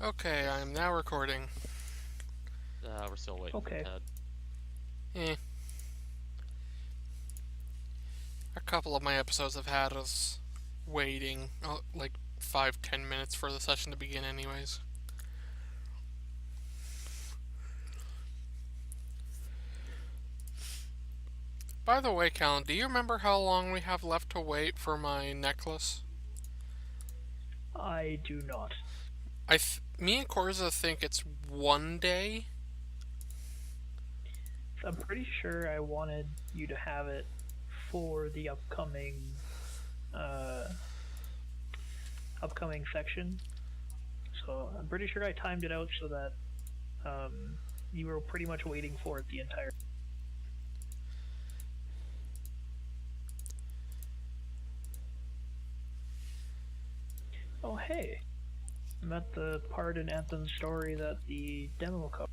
Okay, I'm now recording. We're still waiting for Okay. Ted. Eh, a couple of my episodes have had us waiting like 5-10 minutes for the session to begin, anyways. By the way, Callan, do you remember how long we have left to wait for my necklace? I do not. Me and Korza think it's 1 day. I'm pretty sure I wanted you to have it for the uh upcoming section. So I'm pretty sure I timed it out so that you were pretty much waiting for it the entire. Oh hey, I'm at the part in Anthem's story that the demo covered.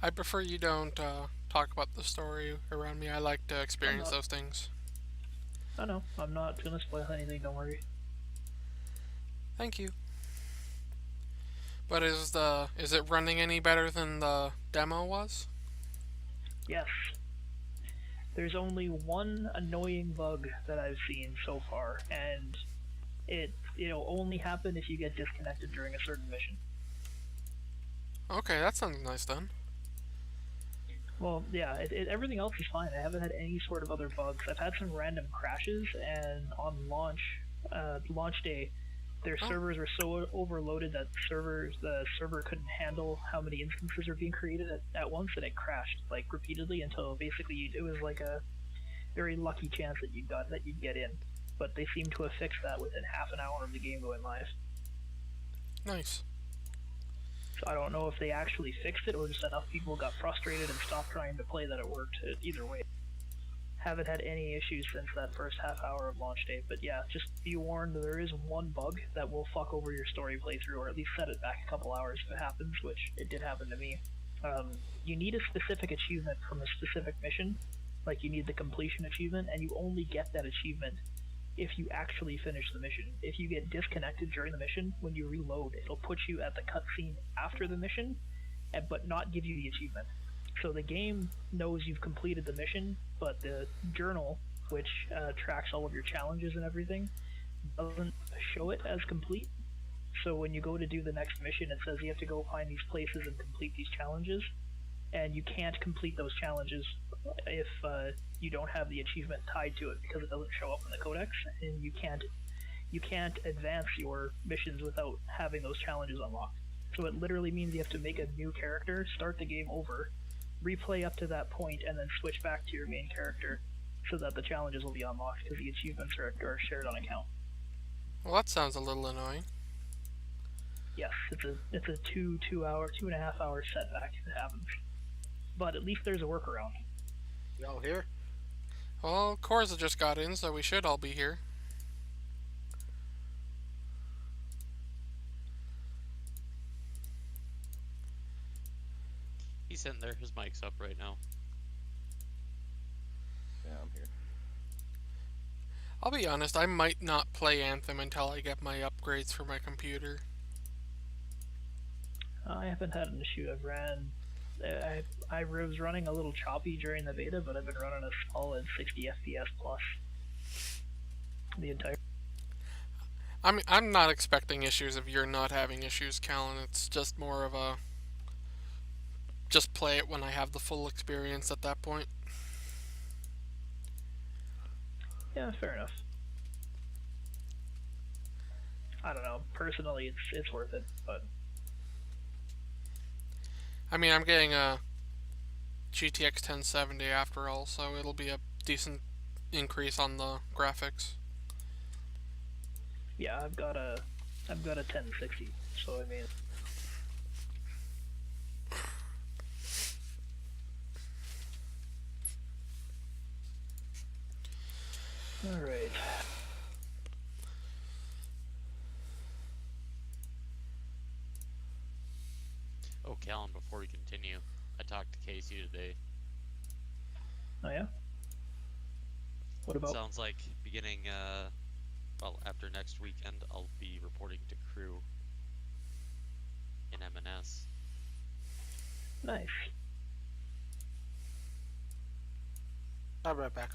I prefer you don't talk about the story around me. I like to I'm experience not. those things. I know. I'm not gonna spoil anything. Don't worry. Thank you. But is it running any better than the demo was? Yes. There's only one annoying bug that I've seen so far, and it'll only happen if you get disconnected during a certain mission. Okay, that sounds nice then. Well, yeah, everything else is fine. I haven't had any sort of other bugs. I've had some random crashes, and on launch day, their Oh, servers were so overloaded that the server couldn't handle how many instances are being created at once, and it crashed like repeatedly until basically it was like a very lucky chance that you'd get in. But they seem to have fixed that within half an hour of the game going live. nice. So I don't know if they actually fixed it or just enough people got frustrated and stopped trying to play that it worked. Either way, haven't had any issues since that first half hour of launch day. But yeah, just be warned, there is one bug that will fuck over your story playthrough, or at least set it back a couple hours if it happens, which it did happen to me. You need a specific achievement from a specific mission, like you need the completion achievement, and you only get that achievement if you actually finish the mission. If you get disconnected during the mission, when you reload, it'll put you at the cutscene after the mission, but not give you the achievement. So the game knows you've completed the mission, but the journal, which tracks all of your challenges and everything, doesn't show it as complete. So when you go to do the next mission, it says you have to go find these places and complete these challenges, and you can't complete those challenges if you don't have the achievement tied to it because it doesn't show up in the codex, and you can't advance your missions without having those challenges unlocked. So it literally means you have to make a new character, start the game over, replay up to that point, and then switch back to your main character so that the challenges will be unlocked because the achievements are shared on account. Well, that sounds a little annoying. Yes, it's a 2.5 hour setback if it happens, but at least there's a workaround. Y'all here? Well, Korza just got in, so we should all be here. He's sitting there. His mic's up right now. Yeah, I'm here. I'll be honest, I might not play Anthem until I get my upgrades for my computer. I haven't had an issue. I was running a little choppy during the beta, but I've been running a solid 60 FPS plus the entire. I'm not expecting issues if you're not having issues, Callan. It's just more of a just play it when I have the full experience at that point. Yeah, fair enough. I don't know. Personally, it's worth it, but I mean, I'm getting a GTX 1070 after all, so it'll be a decent increase on the graphics. yeah, I've got a 1060, so I mean, all right. Oh, Callan, before we continue, I talked to Casey today. Oh yeah. What about? Sounds like beginning Well, after next weekend, I'll be reporting to crew in M&S. Nice. I'll be right back.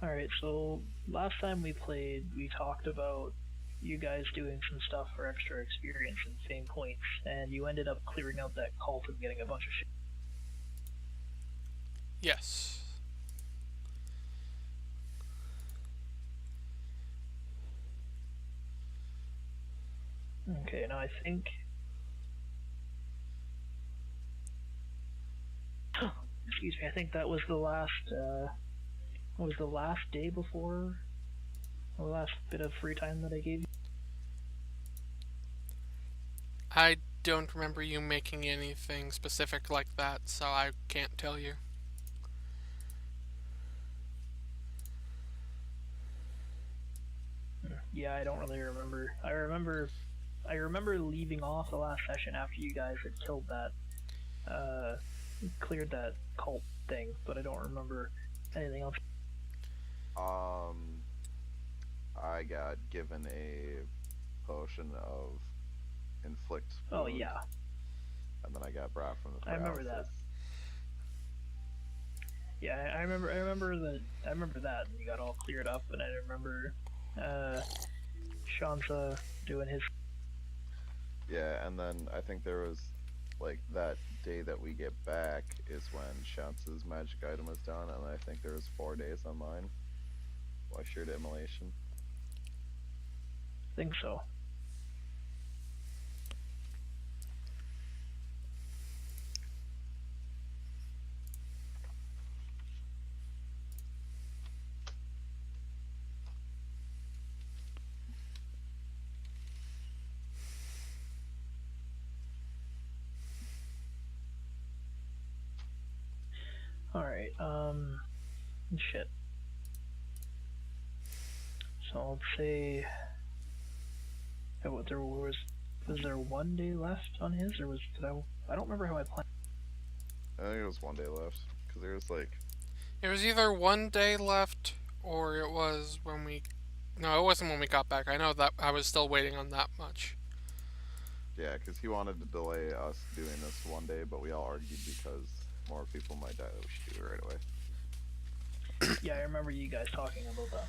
Alright, so last time we played, we talked about you guys doing some stuff for extra experience and fame points, and you ended up clearing out that cult and getting a bunch of shit. Yes. Okay, now I think. Excuse me, I think that was the last. Was the last day before. The last bit of free time that I gave you? I don't remember you making anything specific like that, so I can't tell you. Yeah, I don't really remember. I remember leaving off the last session after you guys had killed that, cleared that cult thing, but I don't remember anything else. I got given a potion of inflict Oh wound, yeah, and then I got brought from the I remember paralysis. that. Yeah, I remember that, and you got all cleared up, and I remember, Shansa doing his. Yeah, and then I think there was, like, that day that we get back is when Shance's magic item is down, and I think there was 4 days on mine. Well, I shared immolation. Think so. Alright, shit. So let's say, there was there 1 day left on his, or I don't remember how I planned. I think it was 1 day left, because there was, like, It was either 1 day left, or it was when we. No, it wasn't when we got back. I know that I was still waiting on that much. yeah, because he wanted to delay us doing this 1 day, but we all argued because more people might die that we should do it right away. Yeah, I remember you guys talking about that.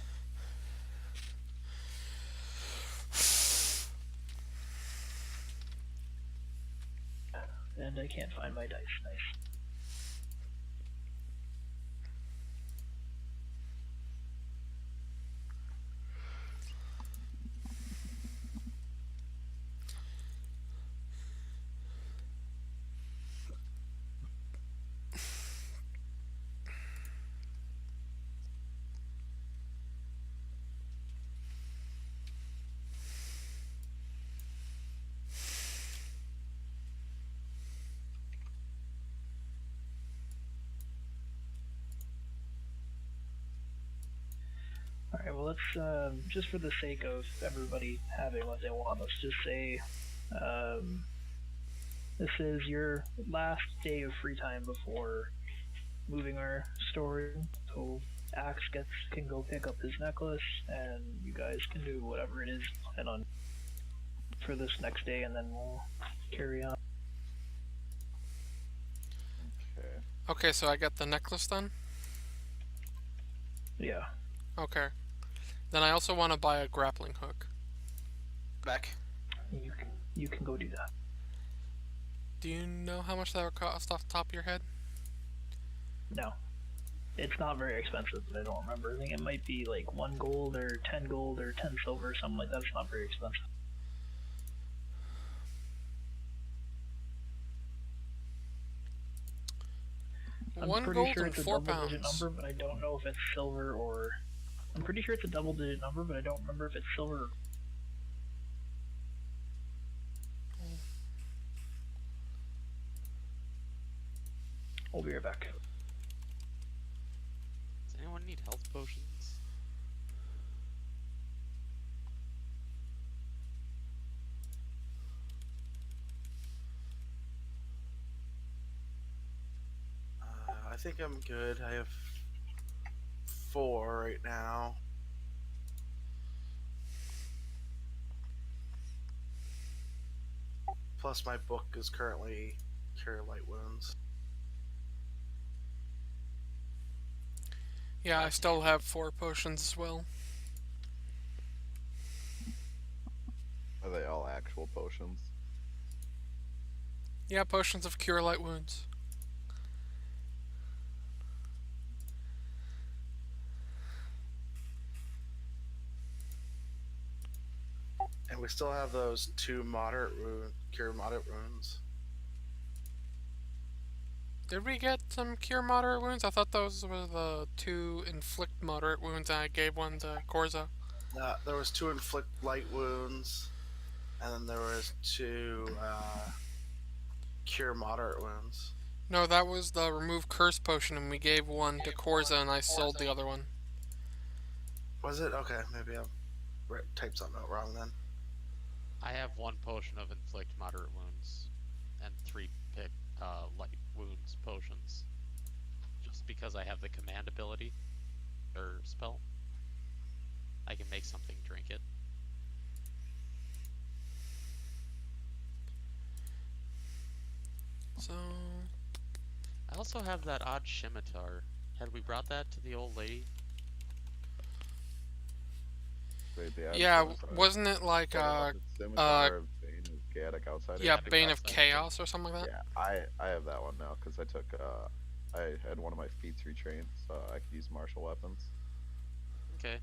And I can't find my dice. Nice. Alright, well let's, just for the sake of everybody having what they want, let's just say, this is your last day of free time before moving our story. So Axe can go pick up his necklace, and you guys can do whatever it is you plan on for this next day, and then we'll carry on. Okay. Okay, so I got the necklace then? Yeah. Okay. Then I also want to buy a grappling hook. Back. You can go do that. Do you know how much that would cost off the top of your head? No. It's not very expensive, but I don't remember. I think it might be like 1 gold or 10 gold or 10 silver, something like that. It's not very expensive. I'm One pretty gold sure and it's a 4 double-digit pounds. number, but I don't know if it's silver or. I'm pretty sure it's a double-digit number, but I don't remember if it's silver. I'll be right back. Does anyone need health potions? think I'm good. I have 4 right now. Plus, my book is currently Cure Light Wounds. Yeah, I That's still handy. have 4 potions as well. Are they all actual potions? Yeah, potions of cure light wounds. And we still have those 2 Cure Moderate Wounds. Did we get some cure moderate wounds? I thought those were the 2 inflict moderate wounds, and I gave one to Korza. There was 2 Inflict Light Wounds, and then there was 2 Cure Moderate Wounds. No, that was the remove curse potion, and we gave one to Korza, and I sold the other one. Was it? Okay, maybe I typed something out wrong then. I have 1 potion of inflict moderate wounds, and 3 light wounds potions. Just because I have the command ability, or spell, I can make something drink it. So, I also have that odd scimitar. Had we brought that to the old lady? Wait, the yeah, scimitar. wasn't it like, Scimitar of Bane of Gaelic Outsider? yeah, Chaotic Bane of Outsider. Chaos or something like that? Yeah, I have that one now because I took I had one of my feats retrained, so I could use martial weapons. Okay.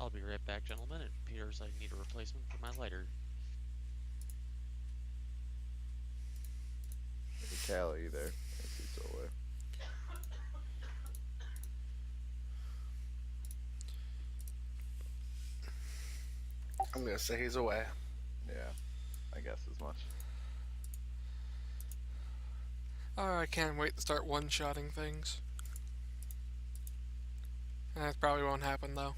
I'll be right back, gentlemen. It appears I need a replacement for my lighter. Hey, Callie, you there? Yes, he's still away. I'm gonna say he's away. Yeah, I guess as much. Oh, I can't wait to start one-shotting things. That probably won't happen, though.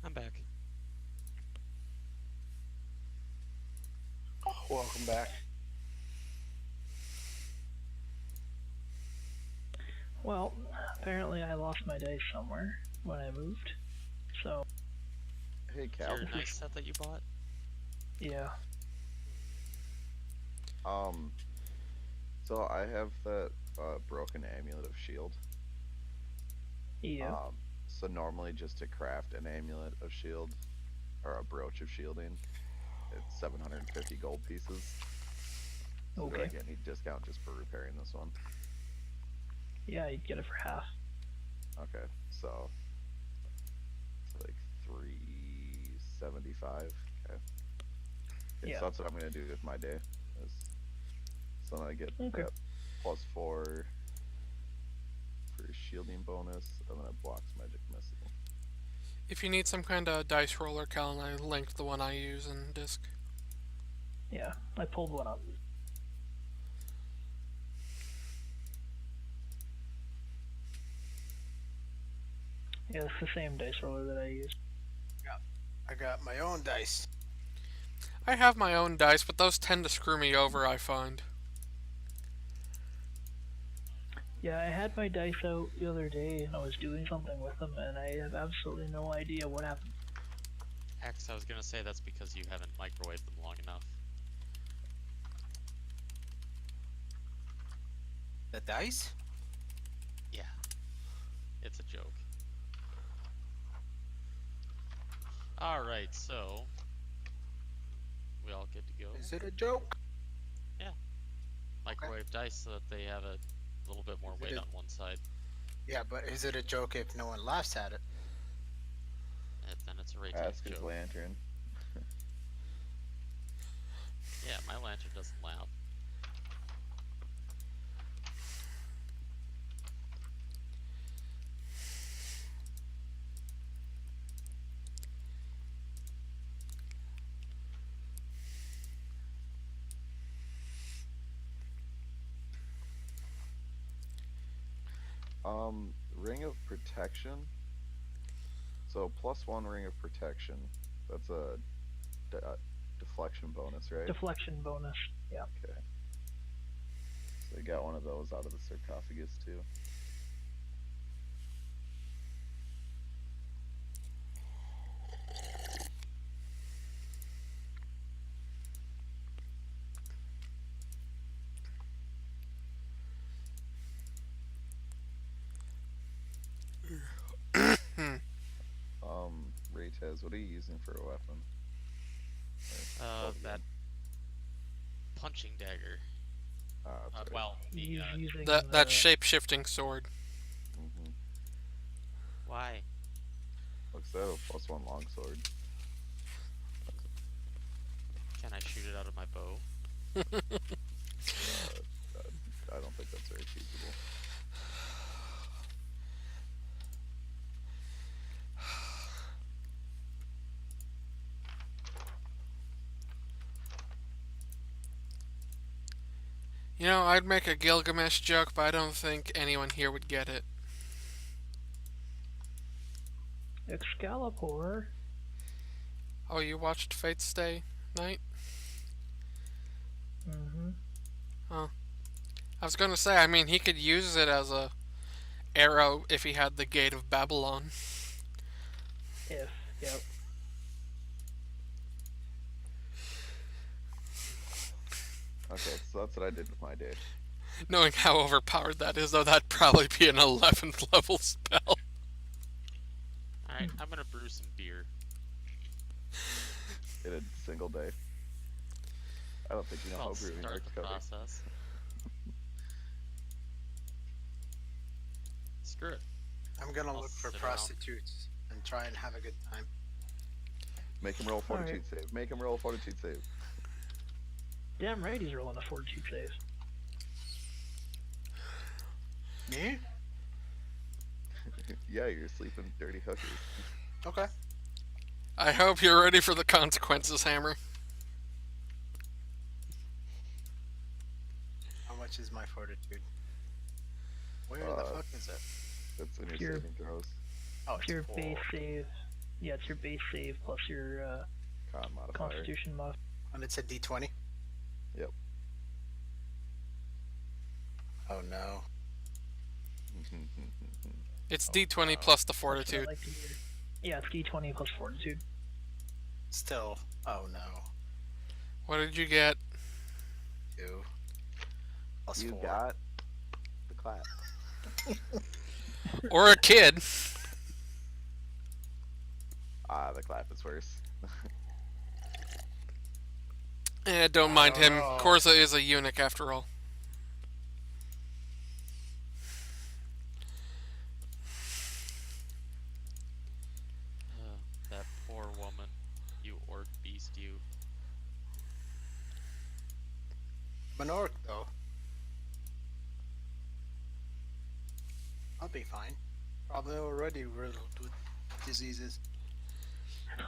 I'm back. Welcome back. Well, apparently I lost my dice somewhere when I moved. So, Hey, Is Cal. your nice set that you bought? yeah. So I have that broken amulet of shield. Yeah. So normally just to craft an amulet of shield or a brooch of shielding, it's 750 gold pieces. So do I Okay. get any discount just for repairing this one? Yeah, you'd get it for half. Okay, so it's like 375. Okay. Yeah. So that's what I'm gonna do with my day. So then I get Okay. that +4 for shielding bonus, and then it blocks magic missile. If you need some kind of dice roller, Callan, I linked the one I use in disc. Yeah, I pulled one up. Yeah, it's the same dice roller that I use. I got my own dice. I have my own dice, but those tend to screw me over, I find. Yeah, I had my dice out the other day and I was doing something with them and I have absolutely no idea what happened. X, I was gonna say that's because you haven't microwaved them long enough. The dice? Yeah. It's a joke. Alright, so we all good to go. Is it a joke? Microwave dice so that they have a little bit more Is it weight a- on one side. Yeah, but is it a joke if no one laughs at it? Then it's a Ray Ask his joke. lantern. Yeah, my lantern doesn't laugh. Ring of protection. So +1 ring of protection. That's a deflection bonus, right? Deflection bonus. Yeah. Okay. So you got one of those out of the sarcophagus too. Raytez, what are you using for a weapon? That punching dagger. That's right. Well, He's using That shape-shifting sword. why? Looks like a +1 longsword. Can I shoot it out of my bow? I don't think that's very feasible. You know, I'd make a Gilgamesh joke, but I don't think anyone here would get it. Excalibur. Oh, you watched Fate's Stay Night? Mm-hmm. I was gonna say, I mean, he could use it as a arrow if he had the Gate of Babylon. Yep. Okay, so that's what I did with my day. Knowing how overpowered that is, though, that'd probably be an 11th level spell. Alright, I'm gonna brew some beer. In a single day. I don't think you know I'll how brewing start works, the Cody. process. Screw it. I'm gonna I'll look for sit around. prostitutes and try and have a good time. Make him roll a fortitude save. Make him roll a fortitude save. Damn right he's rolling a fortitude save. Me? Yeah, you're sleeping dirty hookers. Okay. I hope you're ready for the consequences, Hammer. How much is my fortitude? Where the fuck is it? That's in your Pure. saving throws. Oh, It's it's your 4. base save. Yeah, it's your base save plus your Con modifier. Constitution mod. And it's a D20? Yep. Oh no. It's D20 plus the That's what I fortitude. like to hear. Yeah, it's D20 plus fortitude. Still. Oh no. What did you get? 2. Plus You 4. got the clap. Or a kid. The clap is worse. Don't mind don't him. know. Korza is a eunuch after all. That poor woman. You orc beast, you. I'm an orc though. I'll be fine. Probably already riddled with diseases.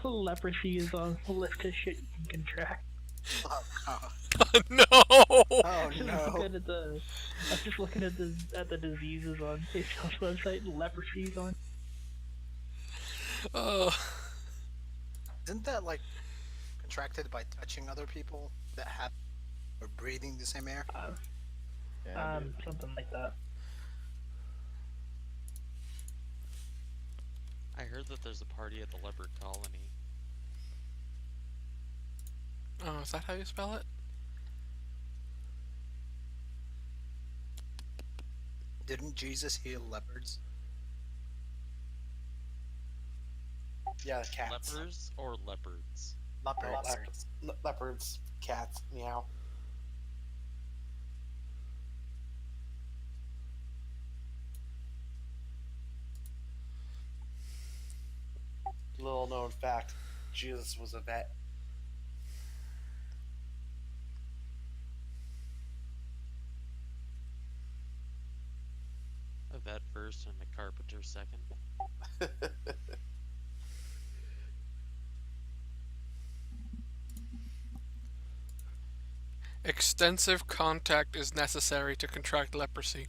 Leprosy is on the list of shit you can track. Oh god. No! Oh I was no. looking at the, I was just looking at the diseases on Facebook's website. Leprosy's on. Oh, Isn't that like contracted by touching other people that have or breathing the same air? Uh, And something like that. I heard that there's a party at the leopard colony. oh, is that how you spell it? Didn't Jesus heal leopards? Yeah, the cats. Lepers or leopards? Leopards. Leopards, cats, meow. Little known fact: Jesus was a vet. A vet first and a carpenter second. Extensive contact is necessary to contract leprosy.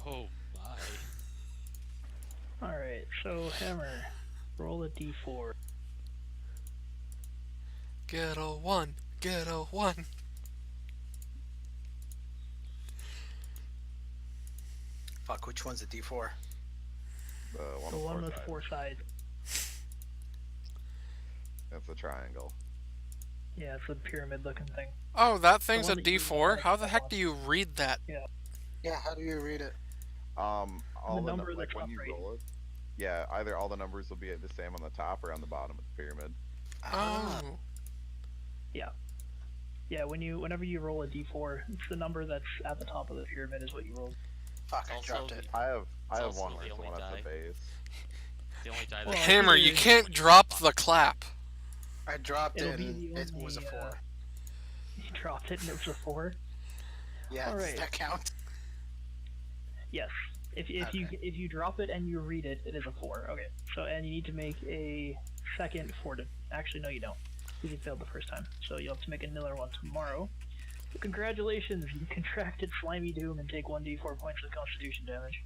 Oh my. Alright, so Hammer, roll a d4. Get a 1. Get a 1. Fuck, which one's a D4? the one, The one with with four 4 sides. sides. That's a triangle. Yeah, it's a pyramid looking thing. Oh, that thing's a one that you D4? got How the that heck one. do you read that? Yeah, how do you read it? All the number like that's when you upright. roll it, yeah, either all the numbers will be the same on the top or on the bottom of the pyramid. Ah, Oh. Yeah, whenever you roll a d4, it's the number that's at the top of the pyramid is what you roll. fuck, I Also, dropped it. I have also one the where it's the only one at the die. base. The only die Well, that Hammer, you can't drop the clap. I dropped It'll it be and the it was a only, 4. You dropped it and it was a 4? Yeah, alright. does that count? Yes. If you drop it and you read it, it is a 4. Okay. So, and you need to make a second fortitude. Actually, no you don't. Because you failed the first time. So you'll have to make another one tomorrow. So congratulations, you contracted Slimy Doom and take 1d4 points of constitution damage.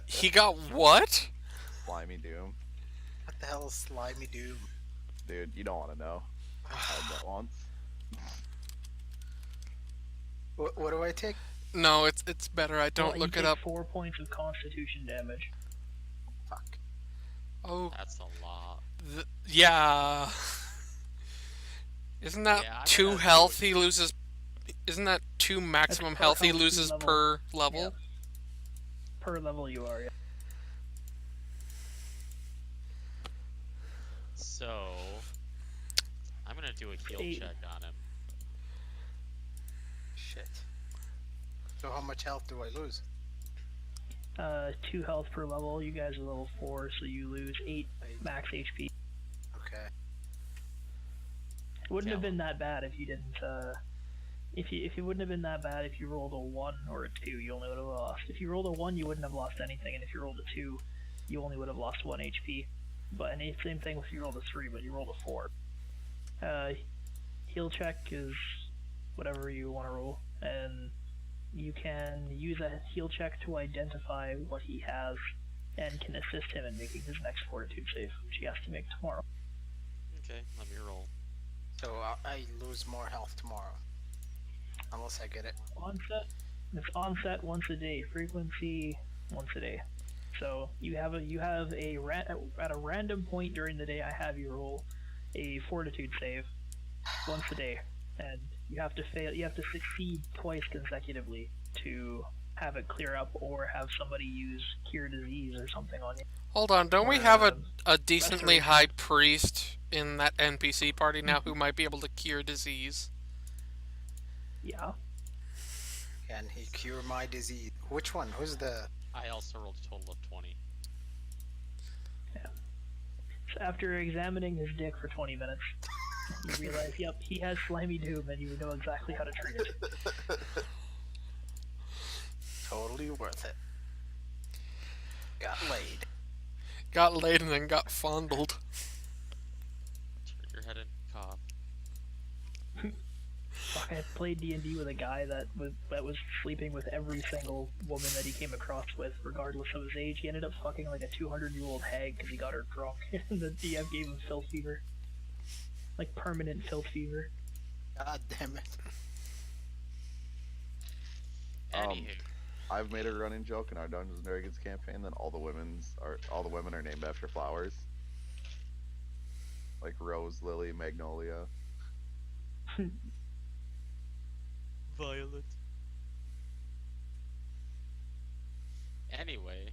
He got what? Slimy Doom. What the hell is Slimy Doom? Dude, you don't want to know. I had that once. What do I take? No, it's better I don't Well, look you it take up. 4 points of constitution damage. Fuck. Oh, That's a lot. yeah. Isn't that Yeah, I'm 2 gonna health do he loses? Isn't that 2 maximum per health he health loses level. per level? Yeah. Per level you are, yeah. So I'm gonna do a heal 8. check on him. Shit. So how much health do I lose? 2 health per level. You guys are level 4, so you lose 8 max HP. Okay. It wouldn't have Yeah. been that bad if you didn't. If it wouldn't have been that bad if you rolled a 1 or a 2, you only would have lost. If you rolled a 1, you wouldn't have lost anything, and if you rolled a 2, you only would have lost 1 HP. But and same thing if you rolled a 3, but you rolled a 4. Heal check is whatever you want to roll, and you can use a heal check to identify what he has, and can assist him in making his next fortitude save, which he has to make tomorrow. Okay, let me roll. So I lose more health tomorrow. Unless I get it. Onset. It's onset once a day. Frequency once a day. So you have at a random point during the day. I have you roll a fortitude save once a day, and you have to fail. You have to succeed twice consecutively to have it clear up, or have somebody use cure disease or something on you. Hold on, don't we Or, have a decently restoration. high priest in that NPC party now who might be able to cure disease? Yeah. Can he cure my disease? Which one? Who's the... I also rolled a total of 20. So after examining his dick for 20 minutes, you realize, yep, he has slimy doom, and you know exactly how to treat it. Totally worth it. Got laid. Got laid and then got fondled. Turn your head and cough. Fuck, I played D&D with a guy that was sleeping with every single woman that he came across with, regardless of his age. He ended up fucking like a 200-year-old hag because he got her drunk, and the DM gave him filth fever, like permanent filth fever. God damn it. Anywho, I've made a running joke in our Dungeons and Dragons campaign that all the women are named after flowers, like rose, lily, magnolia. Violet. Anyway,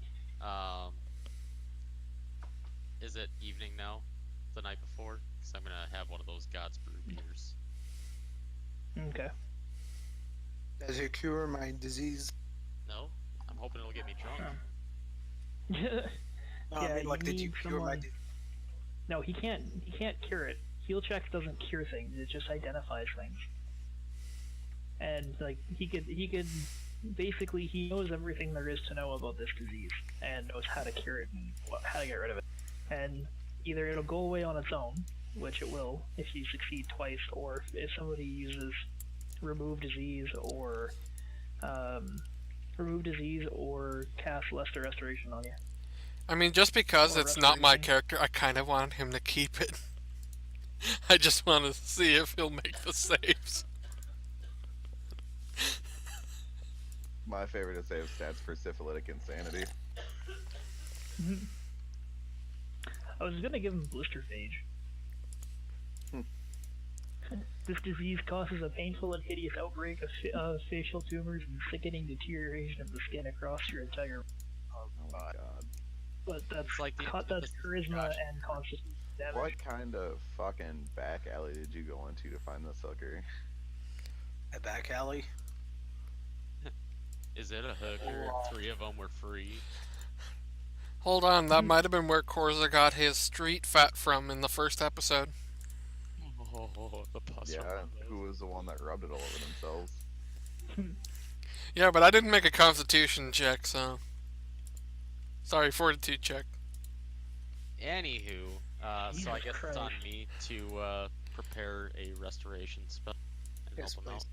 is it evening now? The night before? Because I'm gonna have one of those God's brew beers. Okay. Does it cure my disease? No, I'm hoping it'll get me drunk. No, Yeah, I mean, like, you did you need cure my someone- disease? No, he can't cure it. Heal checks doesn't cure things, it just identifies things. And like he could basically, he knows everything there is to know about this disease and knows how to cure it and how to get rid of it. And either it'll go away on its own, which it will if you succeed twice, or if somebody uses remove disease or cast lesser restoration on you. I mean, just because Or it's not my restoration. character, I kind of want him to keep it. I just want to see if he'll make the saves. My favorite is save stats for syphilitic insanity. I was gonna give him blister phage. This disease causes a painful and hideous outbreak of facial tumors and sickening deterioration of the skin across your entire. Oh my god. But that's It's like that's charisma and constitution damage. What kind of fucking back alley did you go into to find this hooker? A back alley? Is it a hooker? 3 of them were free. Hold on, that might have been where Korza got his street fat from in the first episode. Oh, the pus. Yeah, who was the one that rubbed it all over themselves? Yeah, but I didn't make a constitution check, so... Sorry, fortitude check. Anywho, so I Jesus guess it's on Christ. me to prepare a restoration spell and Yes, help him out. please.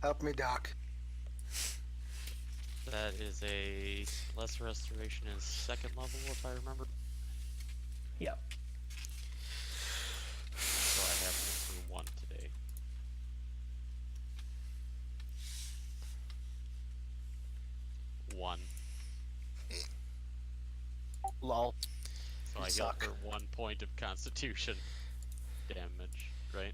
Help me, Doc. That is a lesser restoration is 2nd level, if I remember. Yeah. So I have room for 1 today. One. Lol. So You I heal suck. for 1 point of constitution damage, right?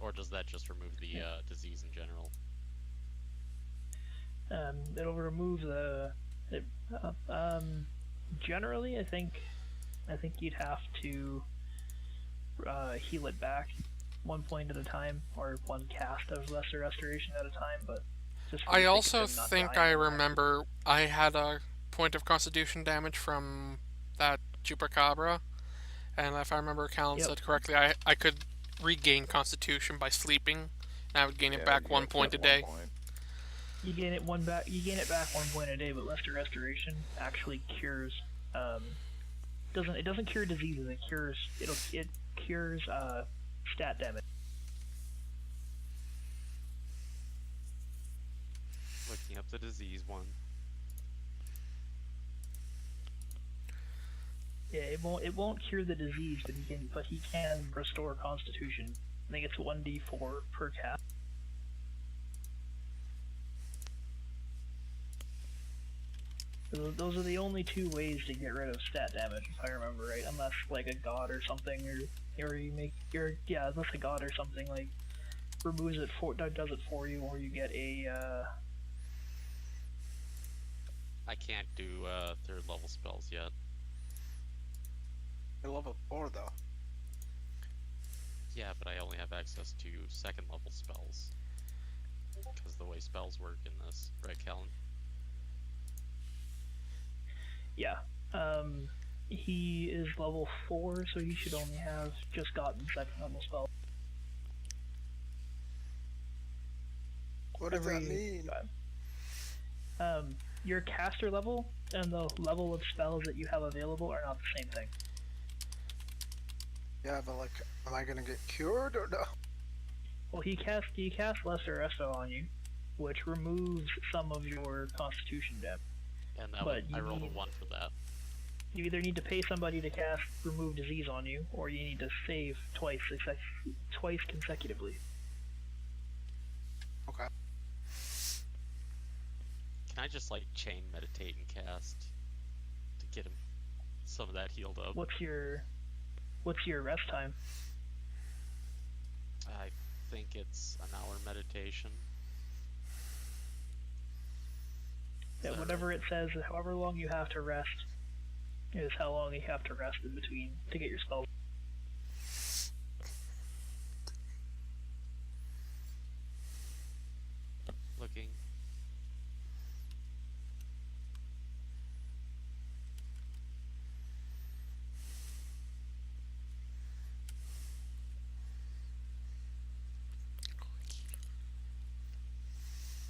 Or does that just remove the disease in general? It'll remove the. Generally, I think you'd have to heal it back 1 point at a time, or 1 cast of lesser restoration at a time. But just for the I sake of also him not think dying I in that. remember I had a point of constitution damage from that chupacabra, and if I remember Callan Yep. said correctly, I could regain constitution by sleeping, and I would gain it back you 1 get point a 1 day. point. You gain it back 1 point a day, but lesser restoration actually cures. It doesn't cure diseases. It cures stat damage. Looking up the disease one. Yeah, it won't cure the disease, but he can restore constitution. I think it's 1d4 per cast. Those are the only 2 ways to get rid of stat damage, if I remember right. Unless like a god or something, or you make unless a god or something like removes it does it for you, or you get a I can't do 3rd level spells yet. You're level 4 though. Yeah, but I only have access to 2nd level spells. Because the way spells work in this, right, Callan? yeah. He is level 4, so he should only have just gotten 2nd level spell. What does that Every- mean? Your caster level and the level of spells that you have available are not the same thing. Yeah, but like, am I gonna get cured or no? Well, he cast Lesser Resto on you, which removes some of your Constitution damage. And that But I you rolled a need 1 for that. you either need to pay somebody to cast Remove Disease on you, or you need to save twice consecutively. Okay. Can I just like chain meditate and cast to get him some of that healed up? What's your rest time? I think it's an hour meditation. Is Yeah, that whatever right? it says, however long you have to rest is how long you have to rest in between to get your spells. Looking.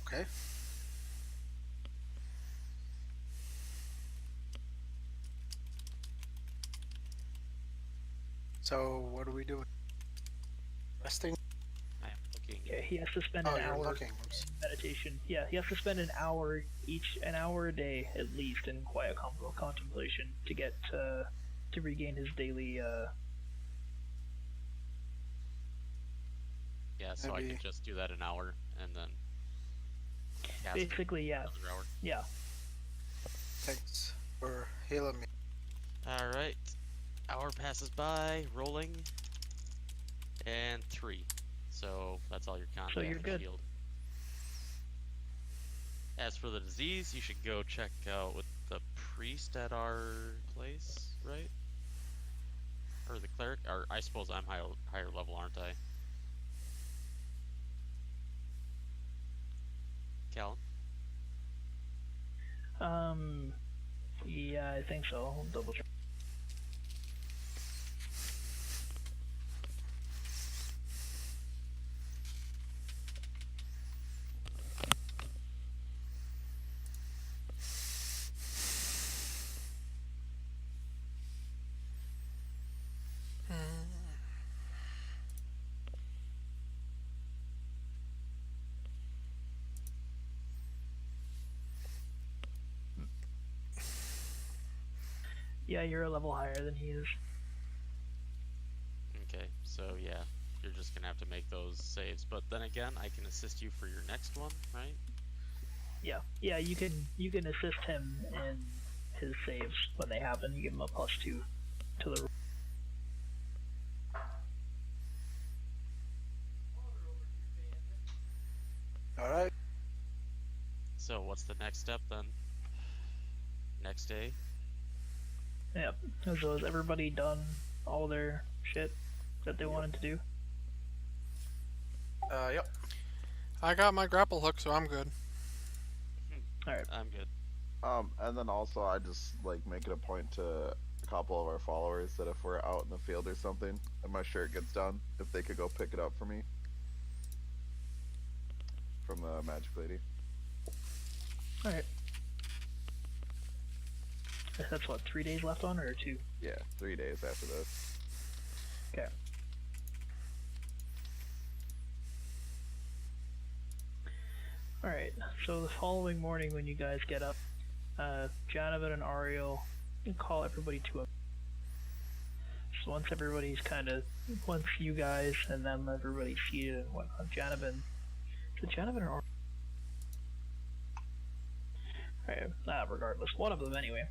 Okay. So what are we doing? Resting? I am looking. Yeah, he has to spend Oh, an you're hour looking. Oops. in meditation. Yeah, he has to spend an hour a day at least in quiet contemplation to get to regain his daily. Yeah, so I Maybe- can just do that an hour and then cast it Basically, yeah, another hour. yeah. Thanks for healing me. Alright. Hour passes by, rolling. And 3. So that's all your con So you're damage good. healed. As for the disease, you should go check out with the priest at our place, right? Or the cleric? Or I suppose I'm higher level, aren't I? Callan? Yeah, I think so. I'll double check. Yeah, you're a level higher than he is. Okay, so yeah, you're just gonna have to make those saves. But then again, I can assist you for your next one, right? Yeah, you can assist him in his saves when they happen. You give him a +2 to the. Alright. So what's the next step then? Next day? Yep. So has everybody done all their shit that they wanted to do? Yep. I got my grapple hook, so I'm good. Alright. I'm good. And then also I just like make it a point to a couple of our followers that if we're out in the field or something and my shirt gets done, if they could go pick it up for me from the magic lady. Alright. That's what, 3 days left on or 2? Yeah, 3 days after this. Okay. Alright, so the following morning when you guys get up, Janovan and Ariel call everybody to a. So once you guys and then everybody's seated and whatnot, Janovan. Is it Janovan or Ariel? Alright, regardless, one of them anyway.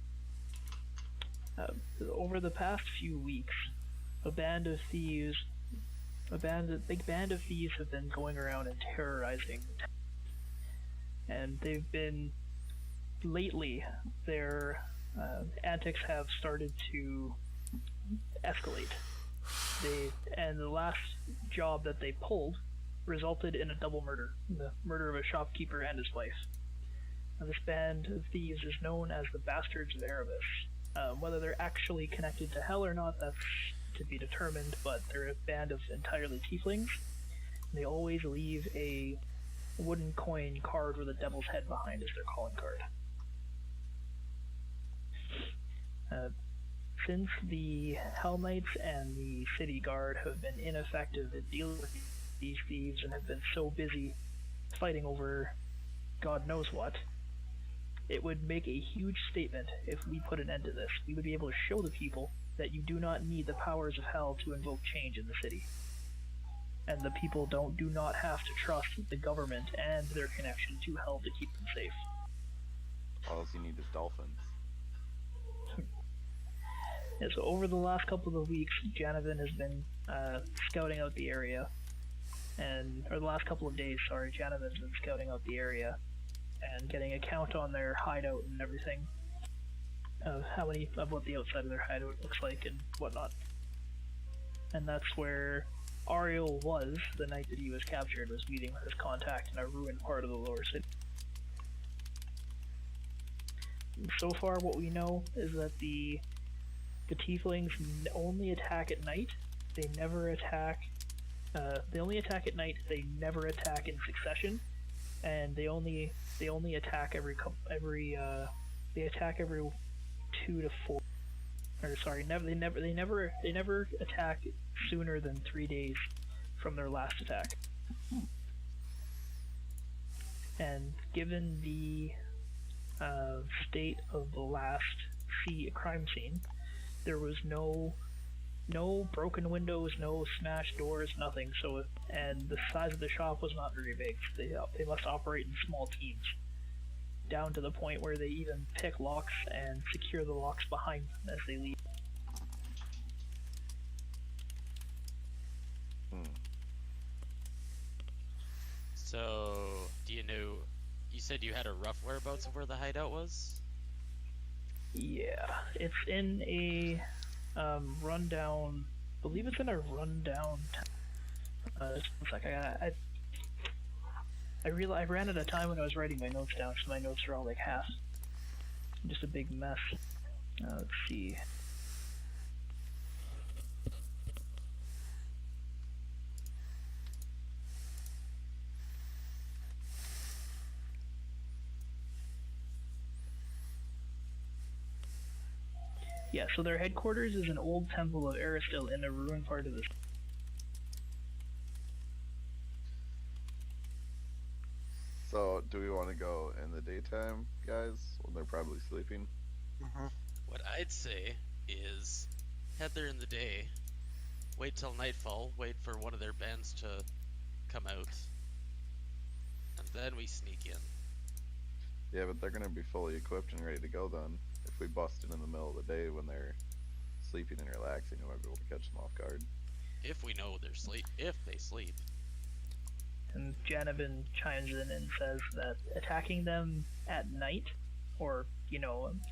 Over the past few weeks, a big band of thieves have been going around and terrorizing. And they've been, lately, their antics have started to escalate. And the last job that they pulled resulted in a double murder, the murder of a shopkeeper and his wife. Now, this band of thieves is known as the Bastards of Erebus. Whether they're actually connected to hell or not, that's to be determined, but they're a band of entirely tieflings. They always leave a wooden coin carved with a devil's head behind as their calling card. Since the Hell Knights and the City Guard have been ineffective at dealing with these thieves and have been so busy fighting over God knows what, it would make a huge statement if we put an end to this. We would be able to show the people that you do not need the powers of hell to invoke change in the city. And the people do not have to trust the government and their connection to hell to keep them safe. All you need is dolphins. And so over the last couple of weeks, Janovan has been scouting out the area, or the last couple of days, sorry, Janovan's been scouting out the area and getting a count on their hideout and everything, of what the outside of their hideout looks like and whatnot. And that's where Ariel was the night that he was captured, was meeting with his contact in a ruined part of the lower city. And so far, what we know is that the tieflings only attack at night. They never attack. They only attack at night. They never attack in succession, and they only attack every 2 to 4. Or sorry, they never attack sooner than 3 days from their last attack. And given the state of the last crime scene, there was no broken windows, no smashed doors, nothing. So, and the size of the shop was not very big. They must operate in small teams, down to the point where they even pick locks and secure the locks behind them as they leave. So, do you know? You said you had a rough whereabouts of where the hideout was? Yeah, it's in a rundown. I believe it's in a rundown town. Just one sec. I ran out of time when I was writing my notes down, so my notes are all like half. Just a big mess. Let's see. Yeah, so their headquarters is an old temple of Aristil in a ruined part of the. So, do we want to go in the daytime, guys, when they're probably sleeping? What I'd say is head there in the day, wait till nightfall, wait for one of their bands to come out, and then we sneak in. Yeah, but they're gonna be fully equipped and ready to go then. If we bust in the middle of the day when they're sleeping and relaxing, we might be able to catch them off guard. If we know if they sleep. And Janovan chimes in and says that attacking them at night, or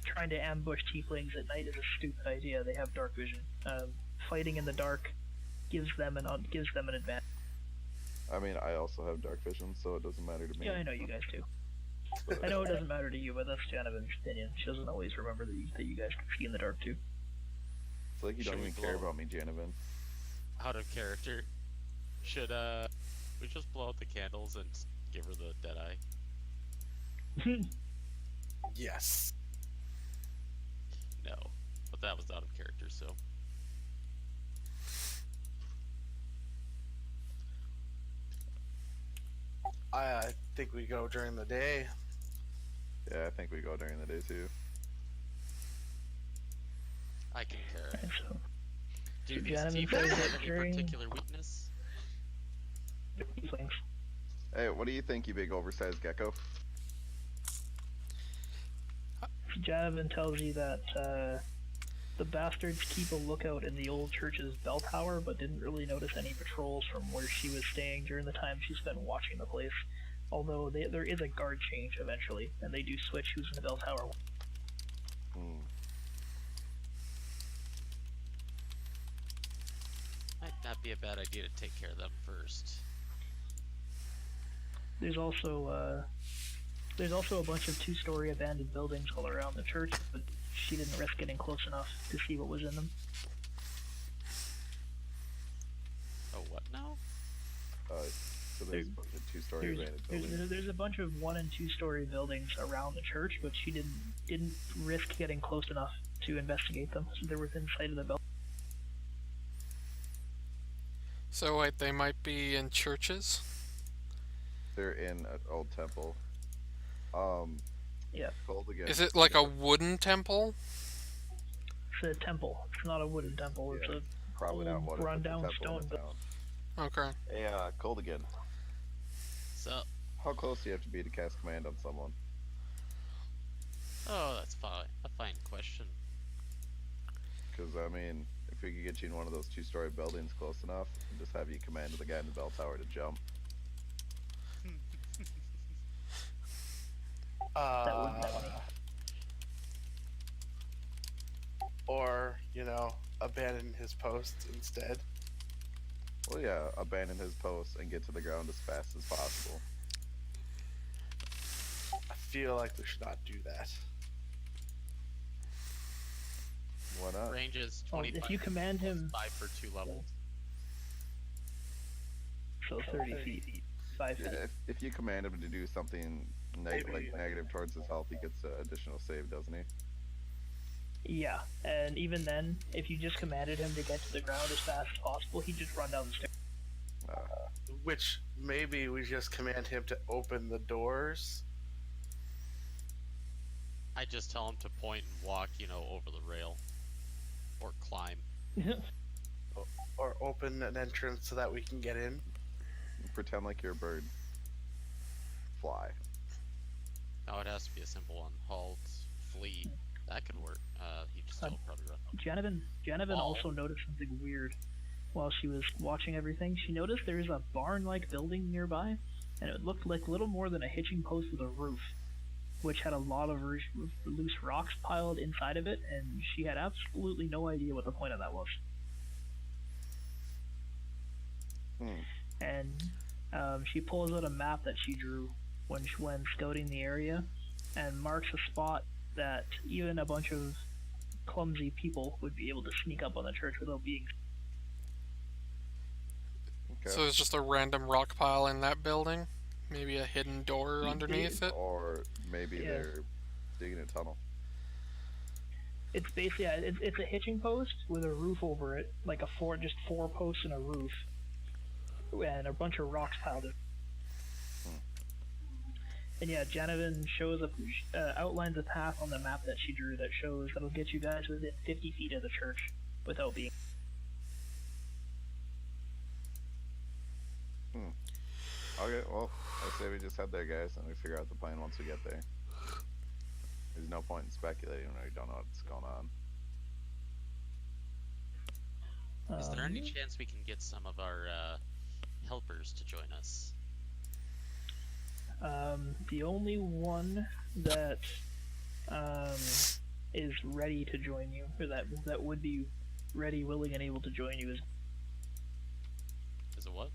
trying to ambush tieflings at night, is a stupid idea. They have dark vision. Fighting in the dark gives them an advantage. I mean, I also have dark vision, so it doesn't matter to me. Yeah, I know you guys do. I know it doesn't matter to you, but that's Janovan's opinion. She doesn't always remember that you guys can see in the dark too. It's like you don't even care about me, Janovan. Out of character. Should we just blow out the candles and give her the dead eye? Yes. No, but that was out of character, so. I think we go during the day. Yeah, I think we go during the day too. I concur. Right, so Do these Janovan tieflings says have that any during- particular weakness? tieflings. Hey, what do you think, you big oversized gecko? Janovan tells you that the bastards keep a lookout in the old church's bell tower, but didn't really notice any patrols from where she was staying during the time she spent watching the place. Although there is a guard change eventually, and they do switch who's in the bell tower. Might not be a bad idea to take care of them first. There's also a bunch of two-story abandoned buildings all around the church, but she didn't risk getting close enough to see what was in them. Oh, what now? So there's a bunch of two-story abandoned buildings. There's a bunch of 1- and 2-story buildings around the church, but she didn't risk getting close enough to investigate them, so they're within sight of the building. So wait, they might be in churches. They're in an old temple. Um, Yeah, Cold again. Is it like a wooden temple? it's a temple. It's not a wooden temple. It's Yeah, a probably not old, one if it's a rundown temple in stone a building. town. Okay. Hey, Cold again. So, How close do you have to be to cast command on someone? oh, that's fine. A fine question. Because, I mean, if we could get you in one of those two-story buildings close enough, and just have you command the guy in the bell tower to jump. That wouldn't have any. Or, abandon his post instead. Well, yeah, abandon his post and get to the ground as fast as possible. I feel like we should not do that. Why not? Range is Well, 25. if you command him, 5 for 2 levels. so 30 feet, 5 feet. Yeah, if you command him to do something like negative towards his health, he gets an additional save, doesn't he? Yeah, and even then, if you just commanded him to get to the ground as fast as possible, he'd just run down the stairs. Which maybe we just command him to open the doors. I just tell him to point and walk, over the rail. Or climb. Or open an entrance so that we can get in. Pretend like you're a bird. Fly. No, it has to be a simple one. Halt, flee. That could work. He'd still probably run. Janavan also noticed something weird while she was watching everything. She noticed there is a barn-like building nearby, and it looked like little more than a hitching post with a roof, which had a lot of loose rocks piled inside of it, and she had absolutely no idea what the point of that was. And she pulls out a map that she drew when scouting the area, and marks a spot that even a bunch of clumsy people would be able to sneak up on the church without being. Okay. So there's just a random rock pile in that building? Maybe a hidden door underneath it? Or maybe they're digging a tunnel. It's basically it's a hitching post with a roof over it, like just 4 posts and a roof, and a bunch of rocks piled in. And yeah, Janavan outlines a path on the map that she drew that shows that'll get you guys within 50 feet of the church without being. Okay, well, I say we just head there, guys, and we figure out the plan once we get there. There's no point in speculating when we don't know what's going on. Is there any chance we can get some of our helpers to join us? The only one that is ready to join you, or that would be ready, willing, and able to join you is Is it what?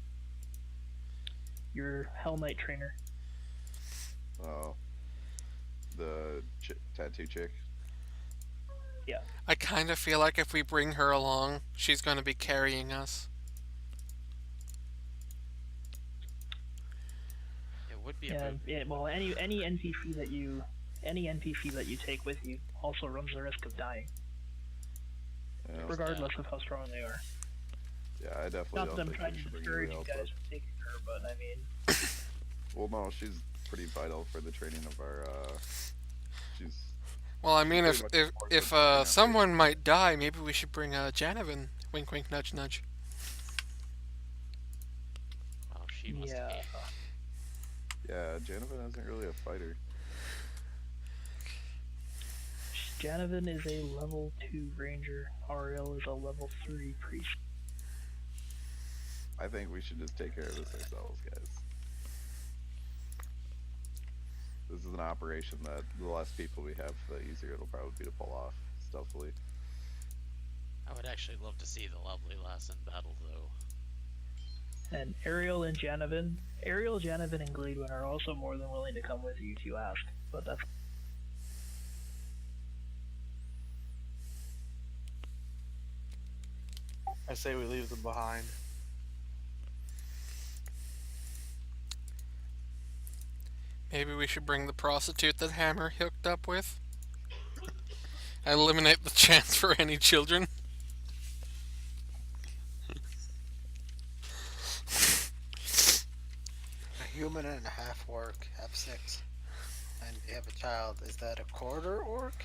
your Hell Knight trainer. Oh. The tattoo chick? Yeah. I kind of feel like if we bring her along, she's going to be carrying us. It would be Yeah, a well, any NPC that you take with you also runs the risk of dying, Yeah, regardless of how strong they are. yeah, I definitely Not that don't I'm think trying we to should bring discourage anybody you else guys up. from taking her, but I mean, Well, no, she's pretty vital for the training of our, she's... Well, I mean, Pretty if much if supports if us right now, someone might die, maybe we should bring Janavan. Wink, wink, nudge, nudge. Oh, she must yeah. be. Yeah, Janavan isn't really a fighter. Janavan is a level 2 ranger. Ariel is a level 3 priest. I think we should just take care of this ourselves, guys. This is an operation that the less people we have, the easier it'll probably be to pull off stealthily. I would actually love to see the lovely lass in battle, though. And Ariel, Janavan, and Gladwin are also more than willing to come with you if you ask, but that's. I say we leave them behind. Maybe we should bring the prostitute that Hammer hooked up with. Eliminate the chance for any children. human and a half orc have sex, and they have a child. Is that a quarter orc?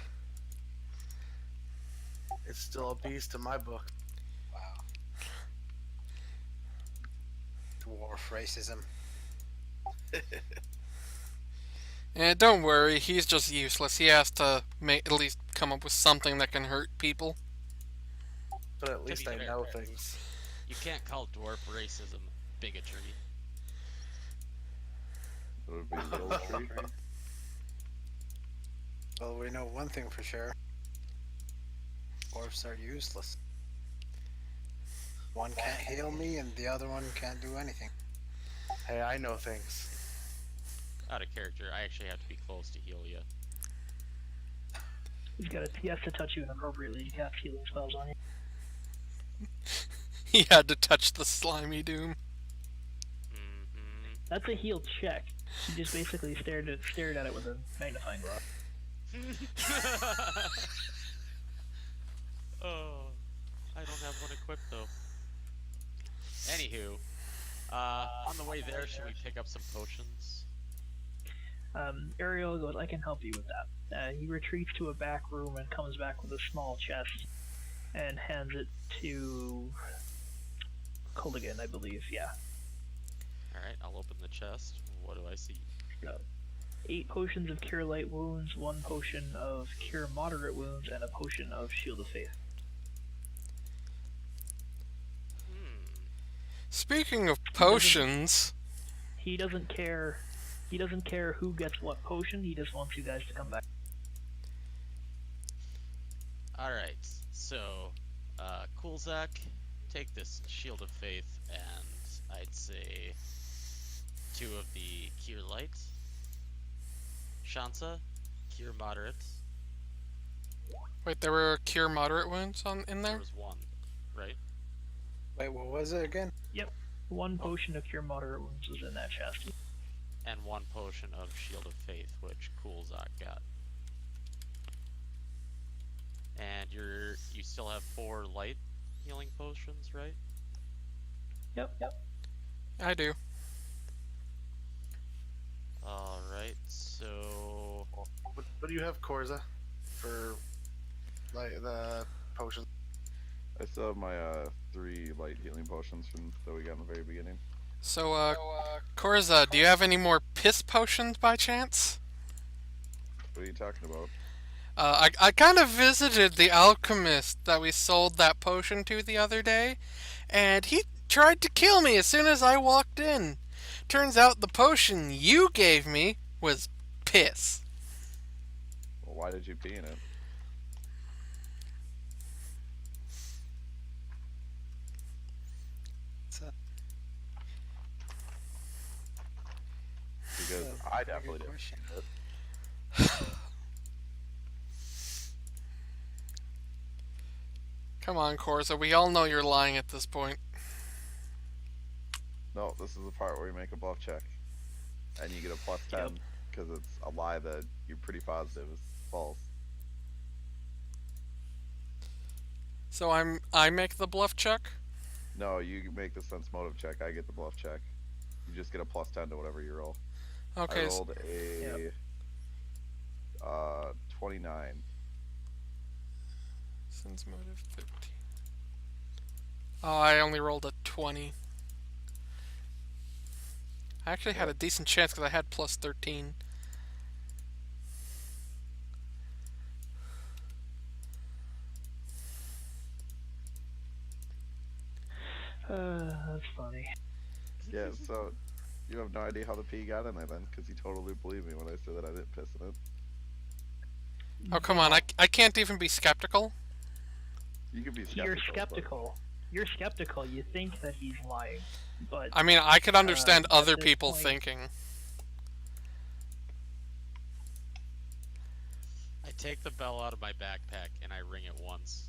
It's still a beast in my book. Wow. Dwarf racism. And don't worry, he's just useless. He has to at least come up with something that can hurt people. But at To least be I fair, know things. you can't call dwarf racism bigotry. It would be bigotry. Well, we know one thing for sure. Dwarfs are useless. One can't heal me, and the other one can't do anything. Hey, I know things. Out of character, I actually have to be close to heal you. He has to touch you inappropriately to cast healing spells on you. He had to touch the slimy doom. Mm-hmm. That's a heal check. He just basically stared at it with a magnifying glass. Oh, I don't have one equipped though. Anywho, on the way there, should we pick up some potions? Ariel goes, I can help you with that. He retreats to a back room and comes back with a small chest and hands it to Colligan, I believe, yeah. Alright, I'll open the chest. What do I see? 8 potions of Cure Light Wounds, 1 potion of Cure Moderate Wounds, and a potion of Shield of Faith. Speaking of potions, He doesn't care. He doesn't care who gets what potion. He just wants you guys to come back. Alright, so, Coolzak, take this Shield of Faith and I'd say 2 of the Cure Light. Shansa, Cure Moderate. wait, there were cure moderate wounds in There there? was 1, right? Wait, what was it again? 1 potion of Cure Moderate Wounds was in that chest. And 1 potion of Shield of Faith, which Coolzak got. And you still have 4 light healing potions, right? Yep. I do. Alright, so... What do you have, Korza, for like the potions? I still have my 3 light healing potions from that we got in the very beginning. So, Korza, do you have any more piss potions by chance? What are you talking about? I kind of visited the alchemist that we sold that potion to the other day, and he tried to kill me as soon as I walked in. Turns out the potion you gave me was piss. Well, why did you pee in it? Because I definitely didn't pee in it. Come on, Korza, we all know you're lying at this point. No, this is the part where you make a bluff check. And you get a plus 10 because it's a lie that you're pretty positive is false. So I make the bluff check? No, you make the sense motive check, I get the bluff check. You just get a plus 10 to whatever you roll. Okay. I rolled a 29. Sense motive 15. Oh, I only rolled a 20. I actually had a decent chance because I had plus 13. That's funny. Yeah, so you have no idea how the pee got in there then, because you totally believe me when I said that I didn't piss in it. Oh, come on, I can't even be skeptical. You can be skeptical. You're skeptical. You're skeptical. You think that he's lying, but I mean, I could understand at other this people point- thinking. I take the bell out of my backpack and I ring it once.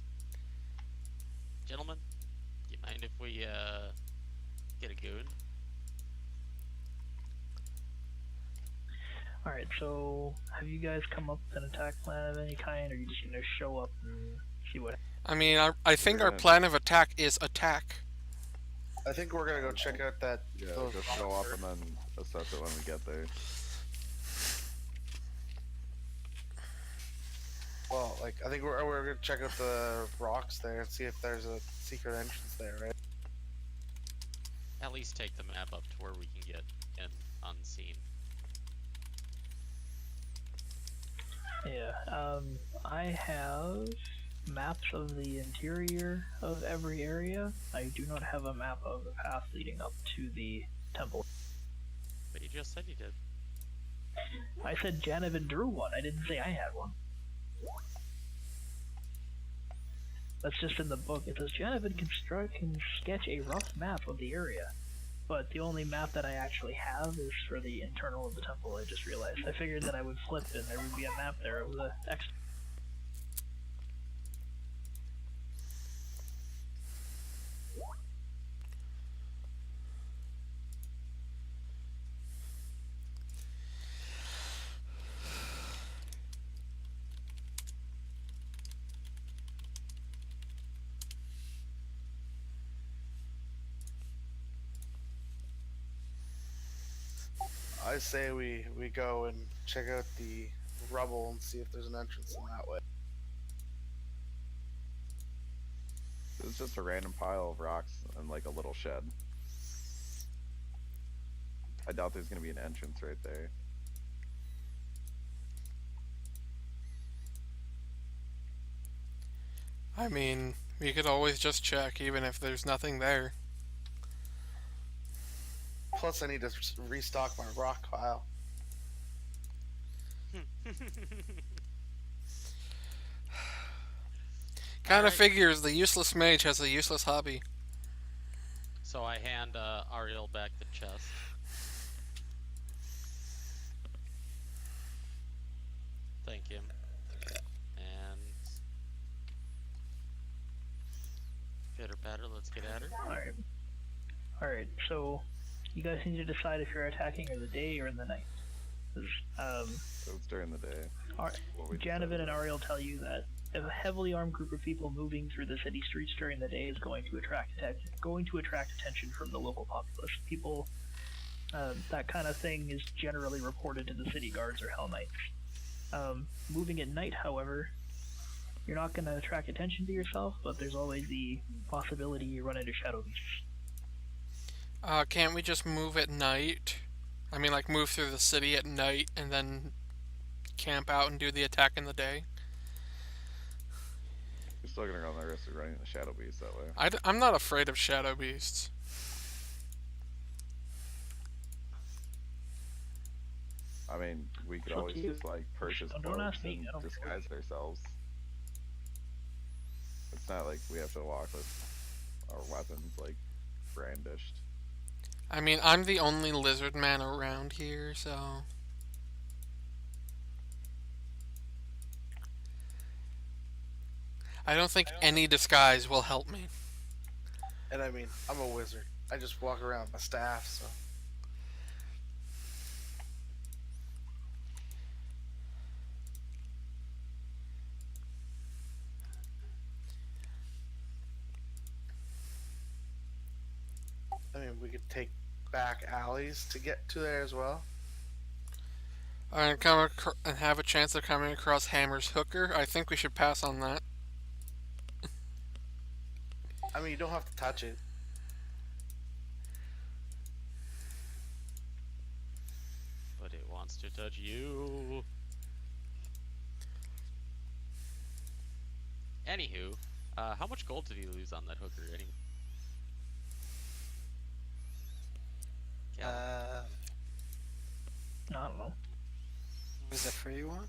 Gentlemen, do you mind if we, get a goon? Alright, so have you guys come up with an attack plan of any kind, or are you just gonna show up and see what? I mean, I think We're our gonna- plan of attack is attack. I think we're gonna go check out that. Yeah, those just show up and then assess it when we get there. Well, like I think we're gonna check out the rocks there and see if there's a secret entrance there, right? At least take the map up to where we can get in unseen. Yeah. I have maps of the interior of every area. I do not have a map of the path leading up to the temple. But you just said you did. I said Janovan drew one. I didn't say I had one. That's just in the book. It says Janovan can sketch a rough map of the area. But the only map that I actually have is for the internal of the temple, I just realized. I figured that I would flip and there would be a map there of the extra. I say we go and check out the rubble and see if there's an entrance in that way. It's just a random pile of rocks and like a little shed. I doubt there's gonna be an entrance right there. I mean, we could always just check, even if there's nothing there. Plus, I need to restock my rock pile. Kind of Alright. figures the useless mage has a useless hobby. So I hand Ariel back the chest. Thank him. And pitter patter, let's get at her. Alright. Alright, so you guys need to decide if you're attacking in the day or in the night. 'Cause, So it's during the day. What we Janovan decided. and Ariel tell you that a heavily armed group of people moving through the city streets during the day is going to attract attention from the local populace. People, that kind of thing is generally reported to the city guards or Hell Knights. Moving at night, however, you're not going to attract attention to yourself, but there's always the possibility you run into shadow beasts. Can't we just move at night? I mean, like, move through the city at night and then camp out and do the attack in the day? We're still gonna run the risk of running the shadow beast that way. I'm not afraid of shadow beasts. I mean, we could It's up always to you. just like purchase Don't cloaks ask me, and I don't care. disguise ourselves. It's not like we have to walk with our weapons like brandished. I mean, I'm the only lizard man around here, so... I don't think any disguise will help me. And I mean, I'm a wizard. I just walk around with my staff, so. I mean, we could take back alleys to get to there as well. And and have a chance of coming across Hammer's hooker. I think we should pass on that. I mean, you don't have to touch it. But it wants to touch you. Anywho, how much gold did he lose on that hooker anyway? Yeah. I don't know. Was that free one?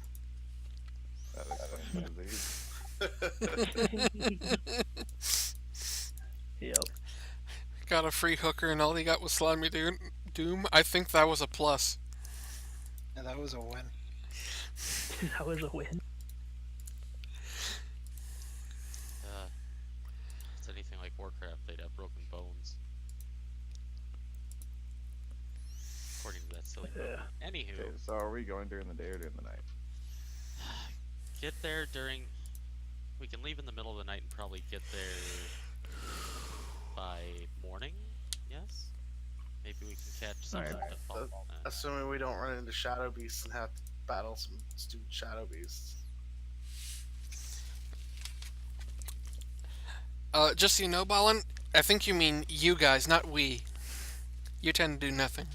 That explains his age. Yep. Got a free hooker and all he got was Slimy Doom. I think that was a plus. Yeah, that was a win. That was a win. If it's anything like Warcraft, they'd have broken bones. According to that silly movie. Anywho, Okay, so are we going during the day or during the night? get there during... We can leave in the middle of the night and probably get there by morning, yes? Maybe we can catch something Alright. to fall. Assuming we don't run into shadow beasts and have to battle some stupid shadow beasts. Just so you know, Balin, I think you mean you guys, not we. You tend to do nothing.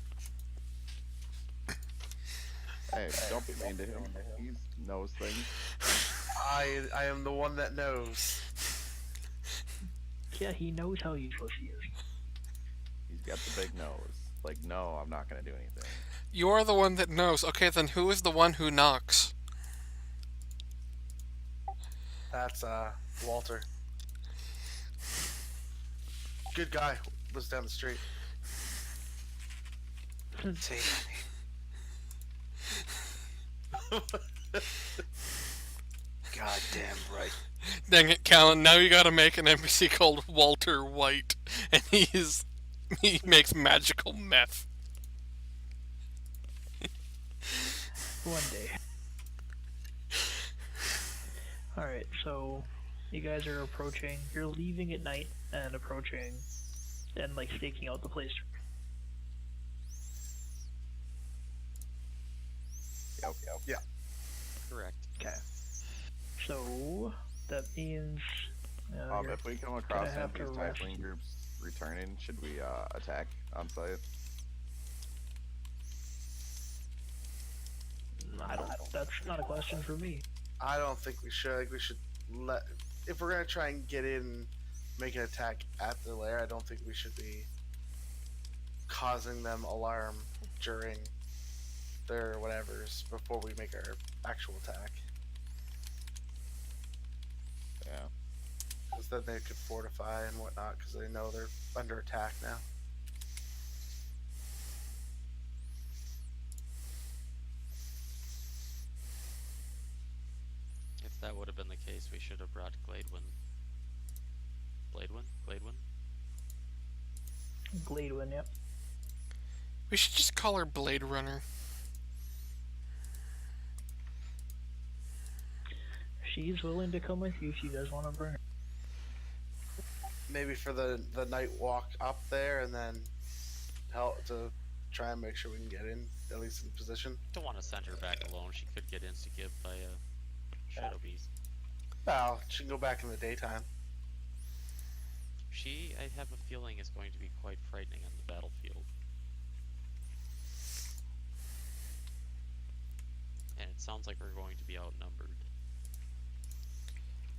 Hey, don't be mean to him. He knows things. I am the one that knows. Yeah, he knows how useless he is. He's got the big nose. Like, no, I'm not gonna do anything. You are the one that knows. Okay, then who is the one who knocks? That's Walter. Good guy. Lives down the street. Say goddamn right. Dang it, Callan, now you gotta make an NPC called Walter White, and he makes magical meth. One day. Alright, so you guys are approaching. You're leaving at night and approaching and like staking out the place. Yep. Correct. Okay. So that means you're If we come across any have of to these rest. tiefling groups returning, should we attack on site? I don't. That's not a question for me. I don't think we should. We should let. If we're gonna try and get in, make an attack at the lair, I don't think we should be causing them alarm during their whatevers before we make our actual attack. Yeah. Because then they could fortify and whatnot, because they know they're under attack now. If that would have been the case, we should have brought Gladwin. Gladwin? Gladwin, yep. We should just call her Blade Runner. She's willing to come with you if you guys want to bring her. Maybe for the night walk up there, and then help to try and make sure we can get in, at least in position. Don't want to send her back alone. She could get insta-gibbed by a shadow beast. Well, she can go back in the daytime. She, I have a feeling, is going to be quite frightening on the battlefield. And it sounds like we're going to be outnumbered.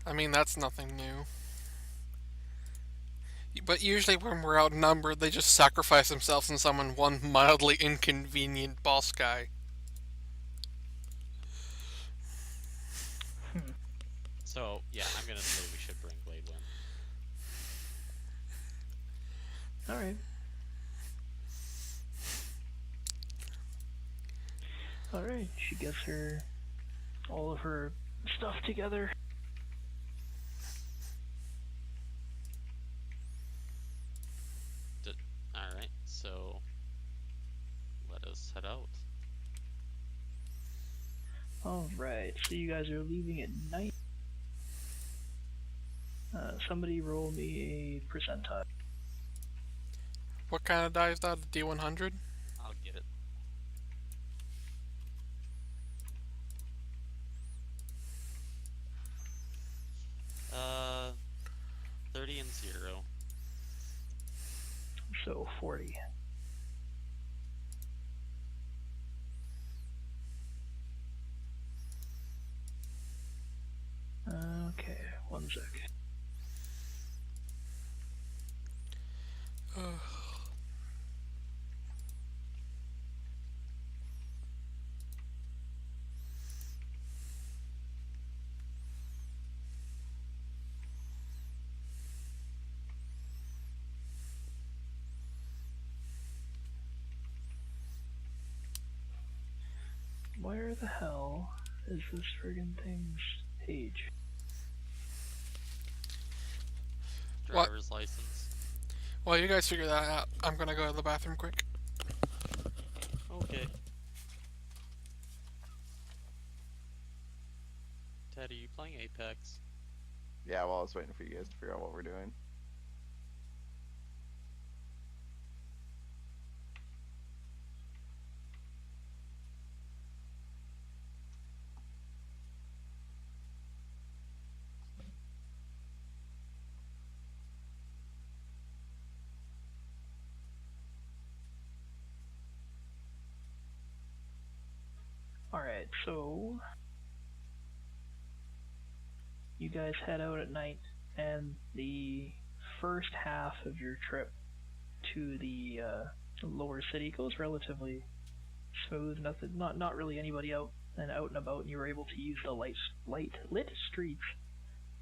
I mean, that's nothing new. But usually when we're outnumbered, they just sacrifice themselves and summon one mildly inconvenient boss guy. So, yeah, I'm gonna say we should bring Gladwin. Alright. Alright, she gets her all of her stuff together. Alright, so let us head out. Alright, so you guys are leaving at night. Somebody roll me a percentile. What kind of die is that? A D100? I'll get it. Uh, 30 and 0. So 40. Okay, one sec. Where the hell is this friggin' thing's page? What? Driver's license. Well, you guys figure that out. I'm gonna go to the bathroom quick. Okay. Ted, are you playing Apex? Yeah, well, I was waiting for you guys to figure out what we're doing. Alright, so you guys head out at night, and the first half of your trip to the lower city goes relatively smooth. Not really anybody out and about, and you were able to use the lit streets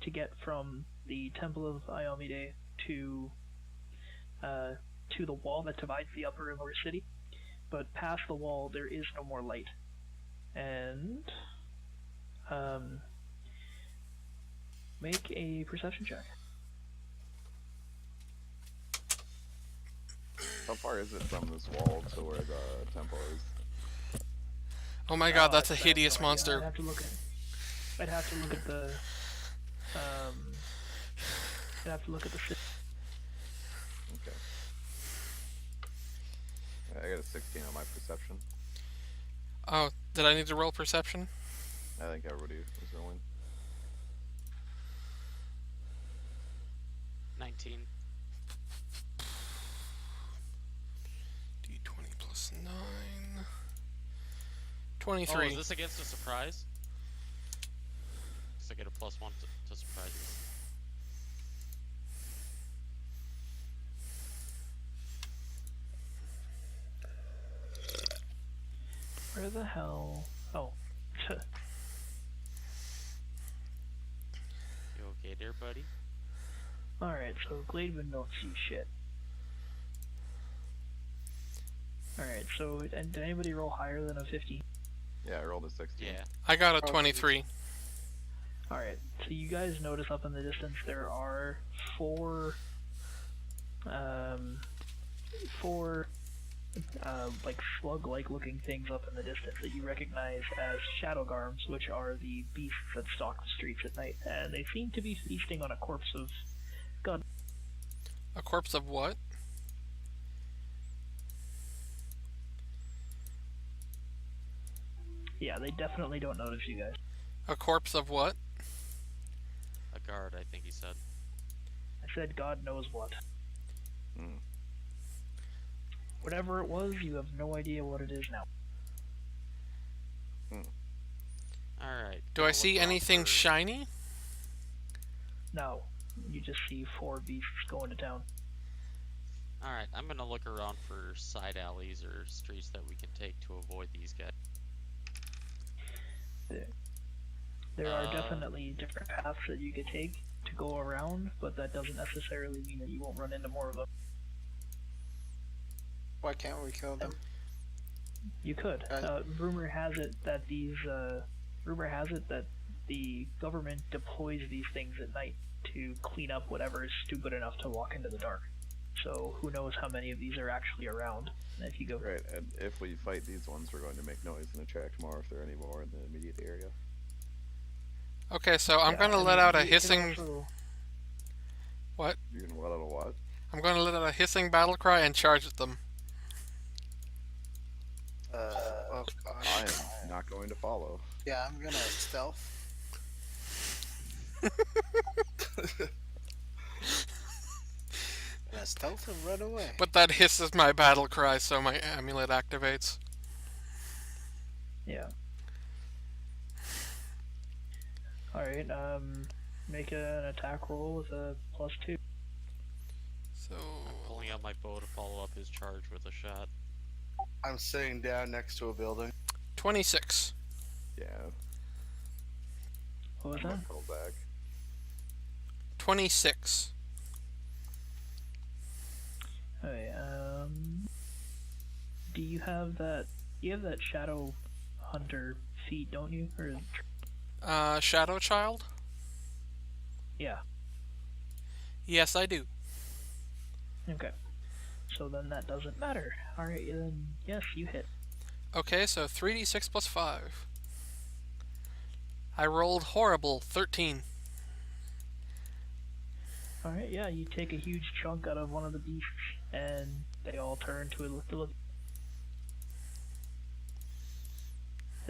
to get from the Temple of Iomide to the wall that divides the upper and lower city. But past the wall, there is no more light, and make a perception check. How far is it from this wall to where the temple is? Oh my god, that's a I have hideous no idea. monster. I'd have to look at the I'd have to look at the city. Okay. I got a 16 on my perception. Oh, did I need to roll perception? I think everybody was rolling. 19. D20 plus 9. Oh, 23. is this against a surprise? So I get a +1 to surprises. Where the hell? Oh. You okay there, buddy? Alright, so Glademan don't see shit. Alright, so and did anybody roll higher than a 15? Yeah, I rolled a 16. Yeah. I got a 23. Alright, so you guys notice up in the distance there are four like slug-like looking things up in the distance that you recognize as shadow garms, which are the beasts that stalk the streets at night, and they seem to be feasting on a corpse of god. A corpse of what? Yeah, they definitely don't notice you guys. A corpse of what? A guard, I think he said. I said God knows what. Hmm. Whatever it was, you have no idea what it is now. Alright. Do I see anything shiny? No, you just see four beasts going to town. Alright, I'm gonna look around for side alleys or streets that we can take to avoid these guys. There are definitely different paths that you could take to go around, but that doesn't necessarily mean that you won't run into more of them. Why can't we kill them? You could. Rumor has it that the government deploys these things at night to clean up whatever is stupid enough to walk into the dark. So who knows how many of these are actually around if you go. Right, and if we fight these ones, we're going to make noise and attract more if there are any more in the immediate area. Okay, so I'm Yeah, gonna I let mean, out a you can hissing... also- What? You're gonna let out a what? I'm gonna let out a hissing battle cry and charge at them. Oh I gosh. am not going to follow. Yeah, I'm gonna stealth. Gonna stealth and run away. But that hiss is my battle cry, so my amulet activates. Yeah. Alright, make an attack roll with a +2. So... Pulling out my bow to follow up his charge with a shot. I'm sitting down next to a building. 26. Yeah, What was I'm that? gonna pull back. 26. Okay, do you have that shadow hunter feat, don't you? Or Shadow Child? yeah. Yes, I do. Okay. So then that doesn't matter. Alright, then yes, you hit. Okay, so 3d6 plus 5. I rolled horrible, 13. Alright, yeah, you take a huge chunk out of one of the beasts, and they all turn to look.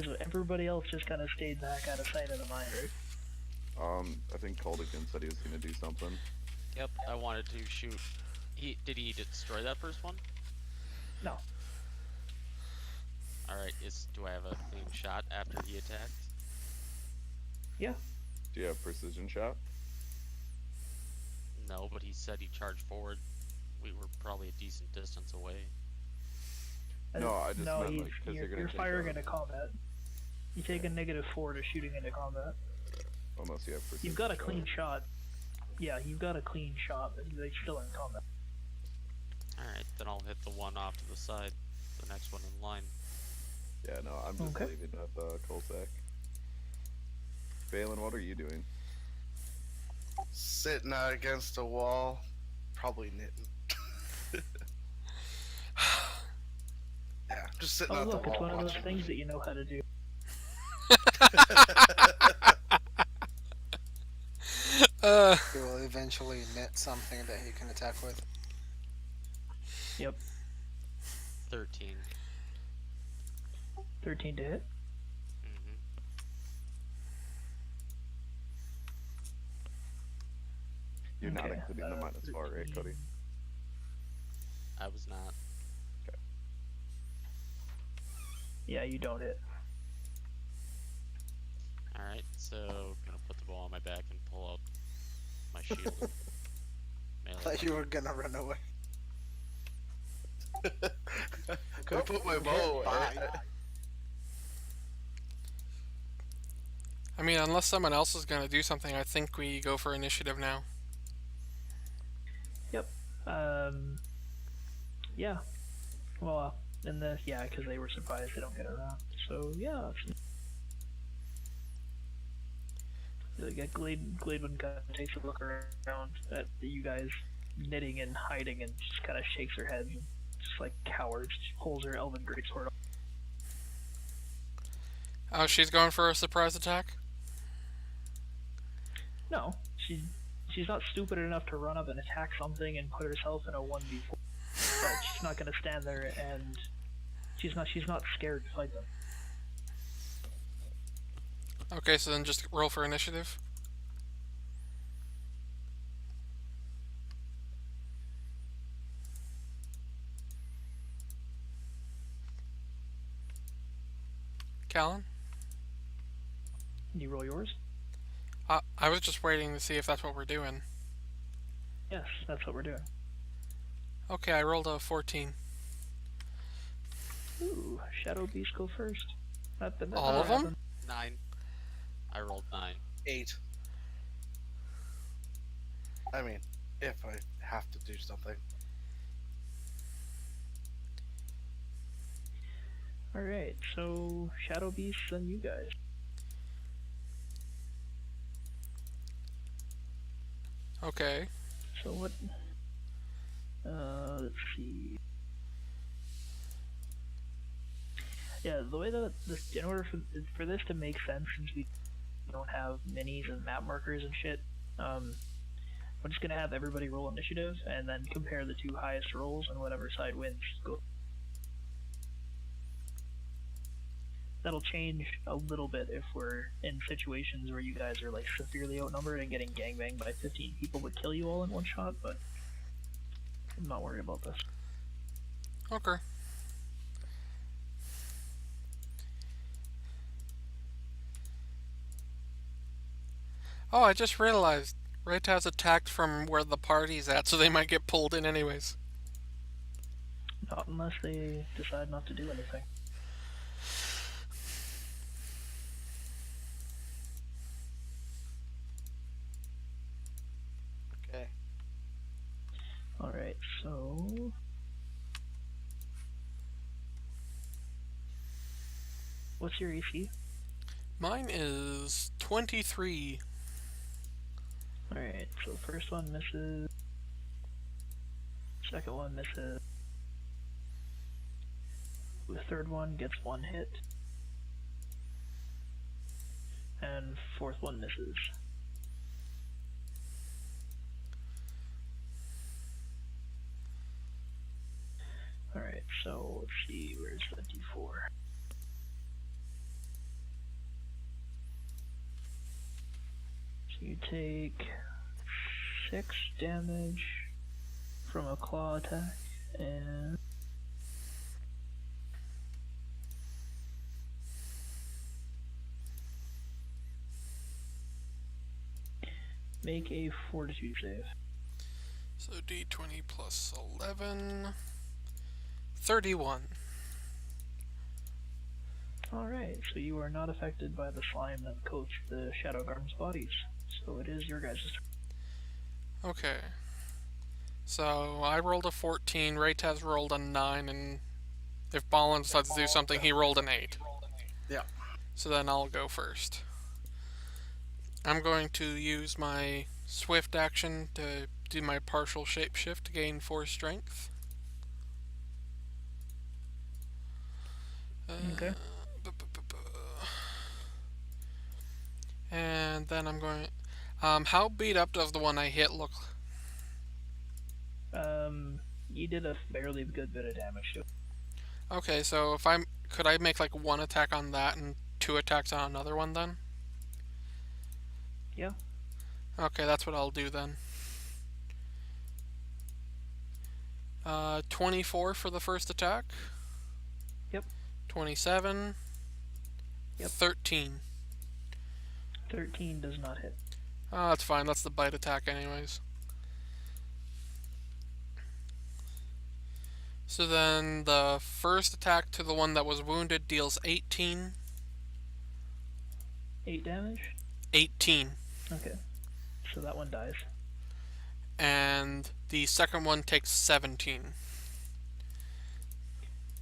So everybody else just kind of stayed back out of sight of the mine, right? I think Caldigan said he was gonna do something. Yep, I wanted to shoot. Did he destroy that first one? No. Alright, do I have a clean shot after he attacked? Yeah. Do you have precision shot? No, but he said he charged forward. We were probably a decent distance away. No, I just no, meant, like, 'cause you're gonna you're take firing a- into combat. You take a -4 to shooting into combat. Unless you have precision. You've got a shot. clean shot. Yeah, you've got a clean shot, but they're still in combat. Alright, then I'll hit the one off to the side. The next one in line. Yeah, no, I'm just Okay. leaving with Kolsak. Balin, what are you doing? Sitting against a wall, probably knitting. Yeah, just sitting Oh, at the look, it's wall one of those watching. things that you know how to do. He will eventually knit something that he can attack with. Yep. 13. 13 to hit. Mm-hmm. You're not Okay, including the -4, right, Cody? I was not. Yeah, you don't hit. Alright, so gonna put the ball on my back and pull out my shield. I Melee thought you weapon. were gonna run away. I put my bow away. I mean, unless someone else is gonna do something, I think we go for initiative now. Yeah. Well, because they were surprised they don't get around. So, yeah. Glademan kind of takes a look around at you guys knitting and hiding and just kind of shakes her head and just like cowers, pulls her elven greatsword. Oh, she's going for a surprise attack? No, she's not stupid enough to run up and attack something and put herself in a 1v4. But she's not gonna stand there and she's not scared to fight them. Okay, so then just roll for initiative. Callan? Can you roll yours? I was just waiting to see if that's what we're doing. Yes, that's what we're doing. Okay, I rolled a 14. Ooh, Shadow Beast go first. That All of them? happened. 9. I rolled 9. 8. I mean, if I have to do something. Alright, so Shadow Beast and you guys. Okay. So what? Let's see. Yeah, the way that this, in order for this to make sense, since we don't have minis and map markers and shit, I'm just gonna have everybody roll initiative and then compare the two highest rolls and whatever side wins. Go. That'll change a little bit if we're in situations where you guys are like severely outnumbered and getting gangbanged by 15 people that kill you all in one shot, but I'm not worried about this. Okay. Oh, I just realized Raytaz attacked from where the party's at, so they might get pulled in anyways. Not unless they decide not to do anything. Okay. Alright, so... What's your AC? Mine is 23. Alright, so the first one misses. Second one misses. The third one gets one hit. And fourth one misses. Alright, so let's see, where's the D4? So you take 6 damage from a 'a claw attack, and 4 damage Make a fortitude save. So d20 plus 11. 31. Alright, so you are not affected by the slime that coats the Shadow Garm's bodies. So it is your guys' turn. Okay. So I rolled a 14, Raytaz rolled a 9, and if Ballin decides to do something, he rolled an 8. Yeah. So then I'll go first. I'm going to use my swift action to do my partial shapeshift to gain 4 strength. Okay. And then I'm going. How beat up does the one I hit look? You did a fairly good bit of damage to it. Okay, so if could I make like 1 attack on that and 2 attacks on another one then? Yeah. Okay, that's what I'll do then. 24 for the first attack. Yep. 27. Yep. 13. 13 does not hit. Oh, that's fine. That's the bite attack anyways. So then the first attack to the one that was wounded deals 18. 8 damage? 18. Okay. So that one dies. And the second one takes 17.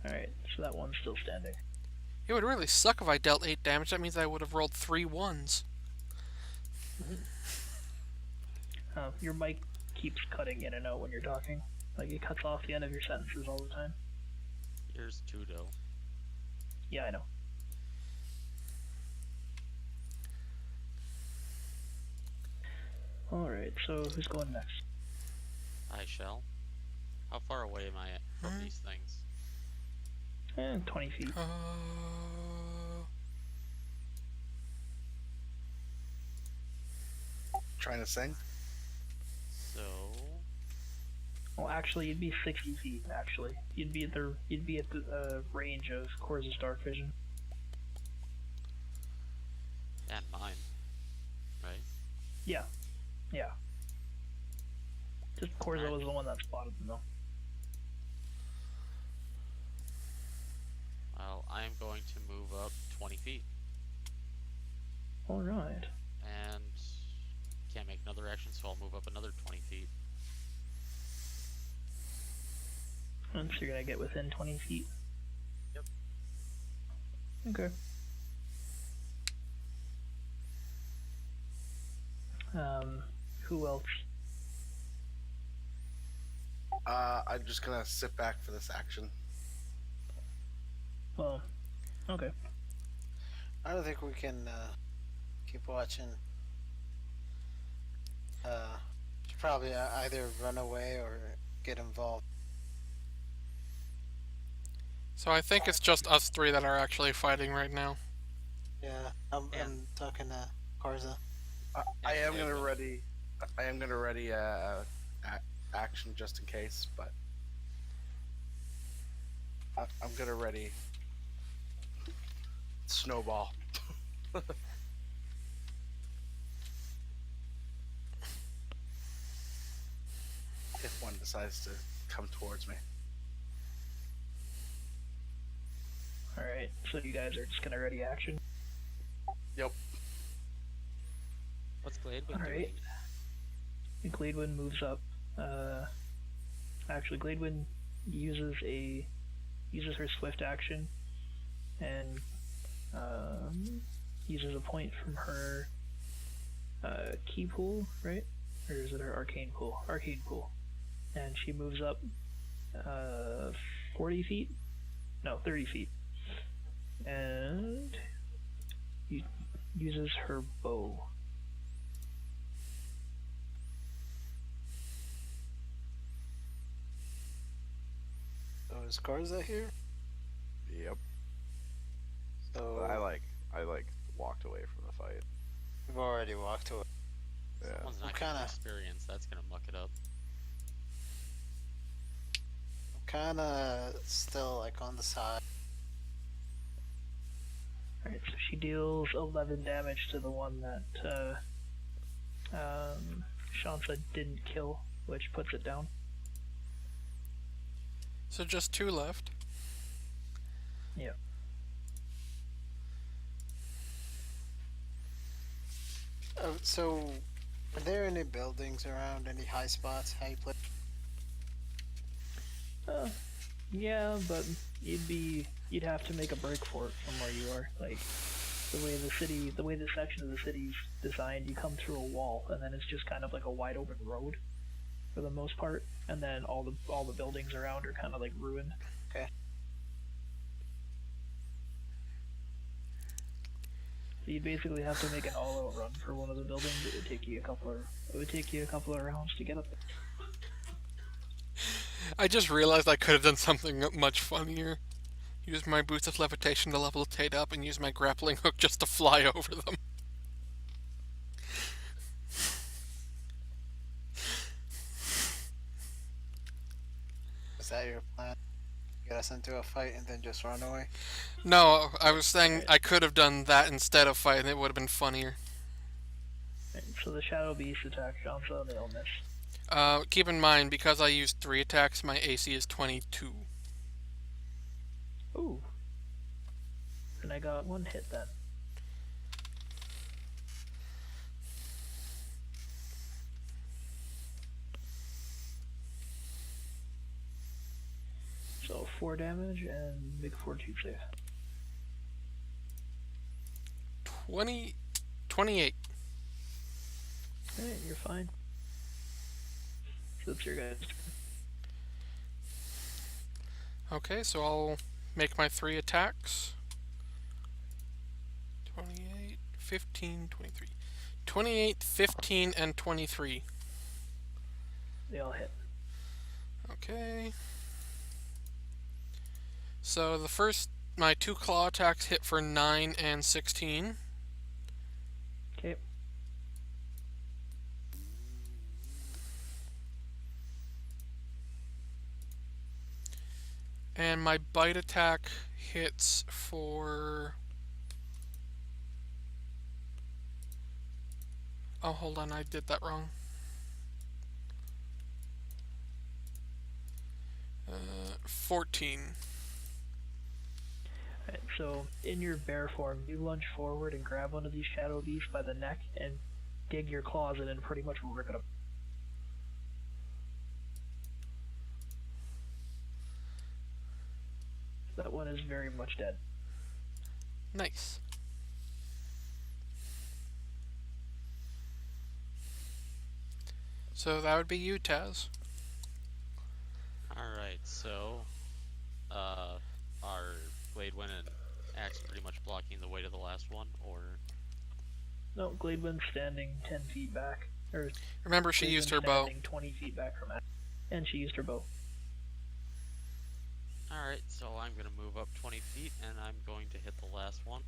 Alright, so that one's still standing. It would really suck if I dealt 8 damage. That means I would have rolled 3 1s. Your mic keeps cutting in and out when you're talking. Like, it cuts off the end of your sentences all the time. Here's Judo. Yeah, I know. Alright, so who's going next? I shall. How far away am I from these things? 20 feet. Trying to sing? So Well, actually, you'd be 60 feet. Actually, you'd be at the range of Korza's dark vision. and mine, right? Yeah. Just Korza was the one that spotted them, though. Well, I am going to move up 20 feet All right. and can't make another action, so I'll move up another 20 feet. And so you're gonna get within 20 feet. Yep. Okay. Who else? I'm just gonna sit back for this action. Well, okay. I don't think we can keep watching. Should probably either run away or get involved. So I think it's just us 3 that are actually fighting right now. Yeah, I'm talking to Karza. I am gonna ready. I am gonna ready action just in case, but I'm gonna ready snowball. If one decides to come towards me. All right. So you guys are just gonna ready action. Yep. What's Gladewood All right. doing? Gladewind moves up. Actually, Gladewind uses her swift action and uses a point from her key pool, right? Or is it her arcane pool? Arcane pool. And she moves up 40 feet? No, 30 feet. And uses her bow. So is Karza here? Yep. So I walked away from the fight. we've already walked away. Yeah. Someone's not I'm gonna kinda- experience. That's gonna muck it up. I'm kinda still like on the side. Alright, so she deals 11 damage to the one that Shansa didn't kill, which puts it down. So just 2 left. Yeah. So, are there any buildings around? Any high spots? High place? Yeah, but you'd have to make a break for it from where you are. Like the way the section of the city's designed, you come through a wall, and then it's just kind of like a wide open road for the most part, and then all the buildings around are kind of like ruined. Okay. So you'd basically have to make an all-out run for one of the buildings. It would take you a couple of rounds to get up there. I just realized I could have done something much funnier. Use my boots of levitation to level Tate up and use my grappling hook just to fly over them. Is that your plan? Get us into a fight and then just run away? No, I was saying I could have done that instead of fighting. It would have been funnier. Right, so the Shadow Beast attack Shansa and they'll miss. Keep in mind, because I used 3 attacks, my AC is 22. Ooh. And I got 1 hit then. So 4 damage and make a fortitude save. 28. Alright, you're fine. So that's your guys' turn. Okay, so I'll make my 3 attacks. 28, 15, 23. 28, 15, and 23. They all hit. Okay. So my 2 claw attacks hit for 9 and 16. Okay. And my bite attack hits for... Oh, hold on, I did that wrong. 14. Alright, so in your bear form, you lunge forward and grab one of these shadow beasts by the neck and dig your claws in and pretty much rip it up. That one is very much dead. Nice. So that would be you, Taz. Alright, so are Gladewind and Axe pretty much blocking the way to the last one, or No, Gladewind's standing 10 feet back. Or Remember, she used her Gladewind's bow. standing 20 feet back from Axe. And she used her bow. Alright, so I'm gonna move up 20 feet and I'm going to hit the last one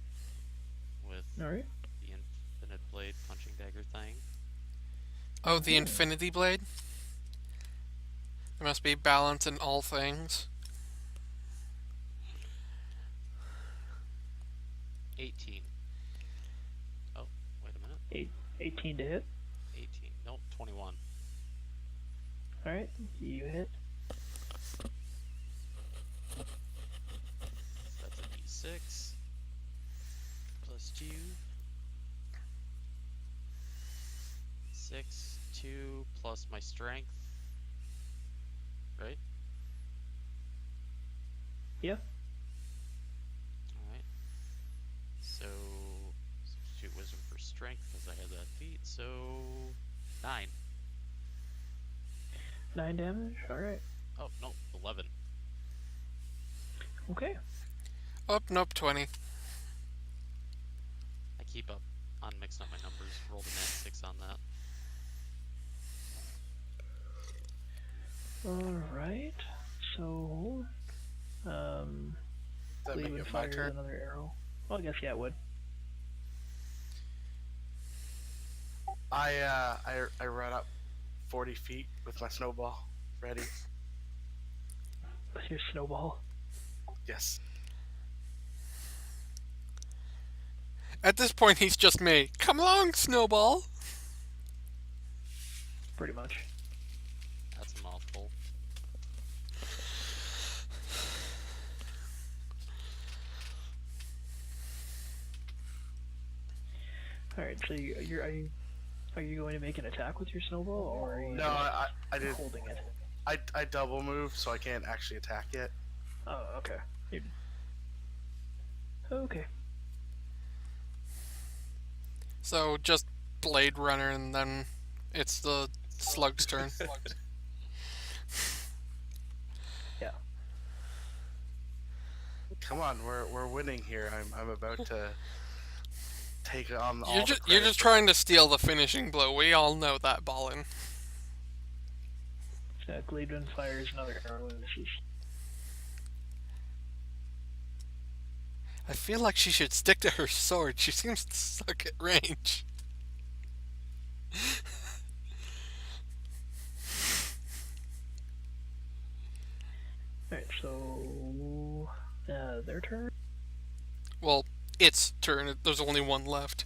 with Alright. the infinite blade punching dagger thing. Oh, the Infinity Blade? There must be balance in all things. 18. Oh, wait a minute. 18 to hit. 18. Nope, 21. Alright, you hit. That's a d6 plus 2. 6, 2 plus my strength. Right? Yeah. Alright. So, substitute wisdom for strength because I had that feat. So, 9. 9 damage. Alright. Oh, no, 11. Okay. Oh, nope, 20. I keep up on mixing up my numbers. Rolled a nat 6 on that. Alright. So, Does that make Gladewin it my fires turn? another arrow. Well, I guess yeah, it would. I run up 40 feet with my snowball ready. With your snowball. Yes. At this point, he's just me. Come along, Snowball! pretty much. That's a mouthful. All right, so are you going to make an attack with your snowball, or are you No, I did. holding it? I double moved, so I can't actually attack it. Oh, okay. Okay. So just Blade Runner, and then it's the slug's turn. Yeah. Come on, we're winning here. I'm about to take on all You're the you're credit. just trying to steal the finishing blow. We all know that, Ballin. Glademan fires another arrow and misses. I feel like she should stick to her sword. She seems to suck at range. Alright, so their turn. Well, its turn. There's only one left.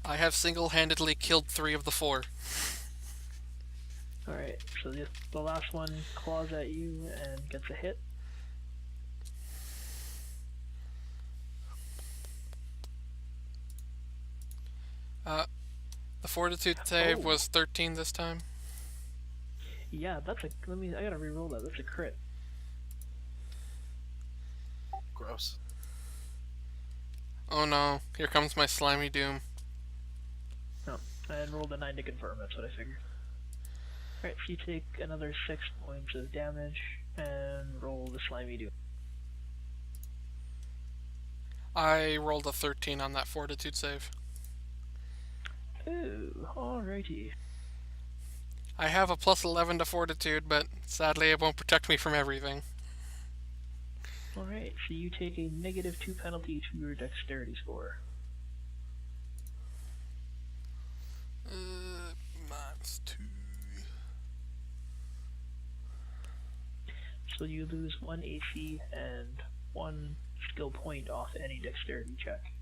I have single-handedly killed 3 of the 4. Alright, so the last one claws at you and gets a hit. The fortitude save Oh. was 13 this time. Yeah, I gotta re-roll that. That's a crit. Gross. Oh no, here comes my slimy doom. No, I rolled a 9 to confirm. That's what I figured. Alright, so you take another 6 points of damage and roll the slimy doom. I rolled a 13 on that fortitude save. Ooh, alrighty. I have a plus 11 to fortitude, but sadly it won't protect me from everything. Alright, so you take a -2 penalty to your dexterity score. -2. So you lose 1 AC and 1 skill point off any dexterity check.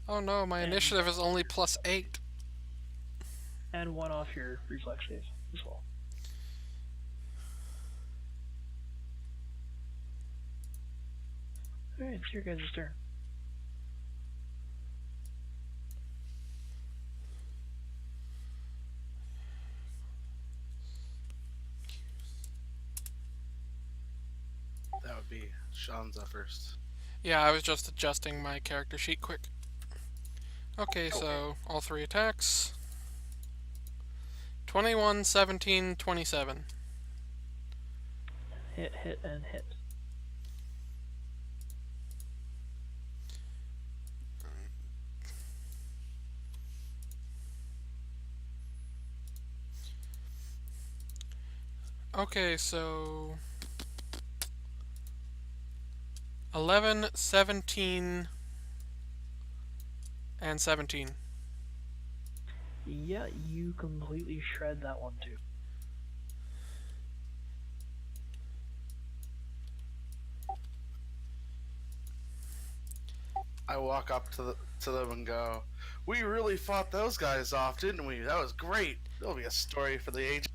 Oh no, my initiative is only +8. And 1 off your reflex save as well. Alright, it's your guys' turn. That would be Shanza first. Yeah, I was just adjusting my character sheet quick. Okay, so all 3 attacks. 21, 17, 27. Hit, hit, and hit. Okay, so 11, 17, and 17. Yeah, you completely shred that one too. I walk up to them and go, "We really fought those guys off, didn't we? That was great. There'll be a story for the age."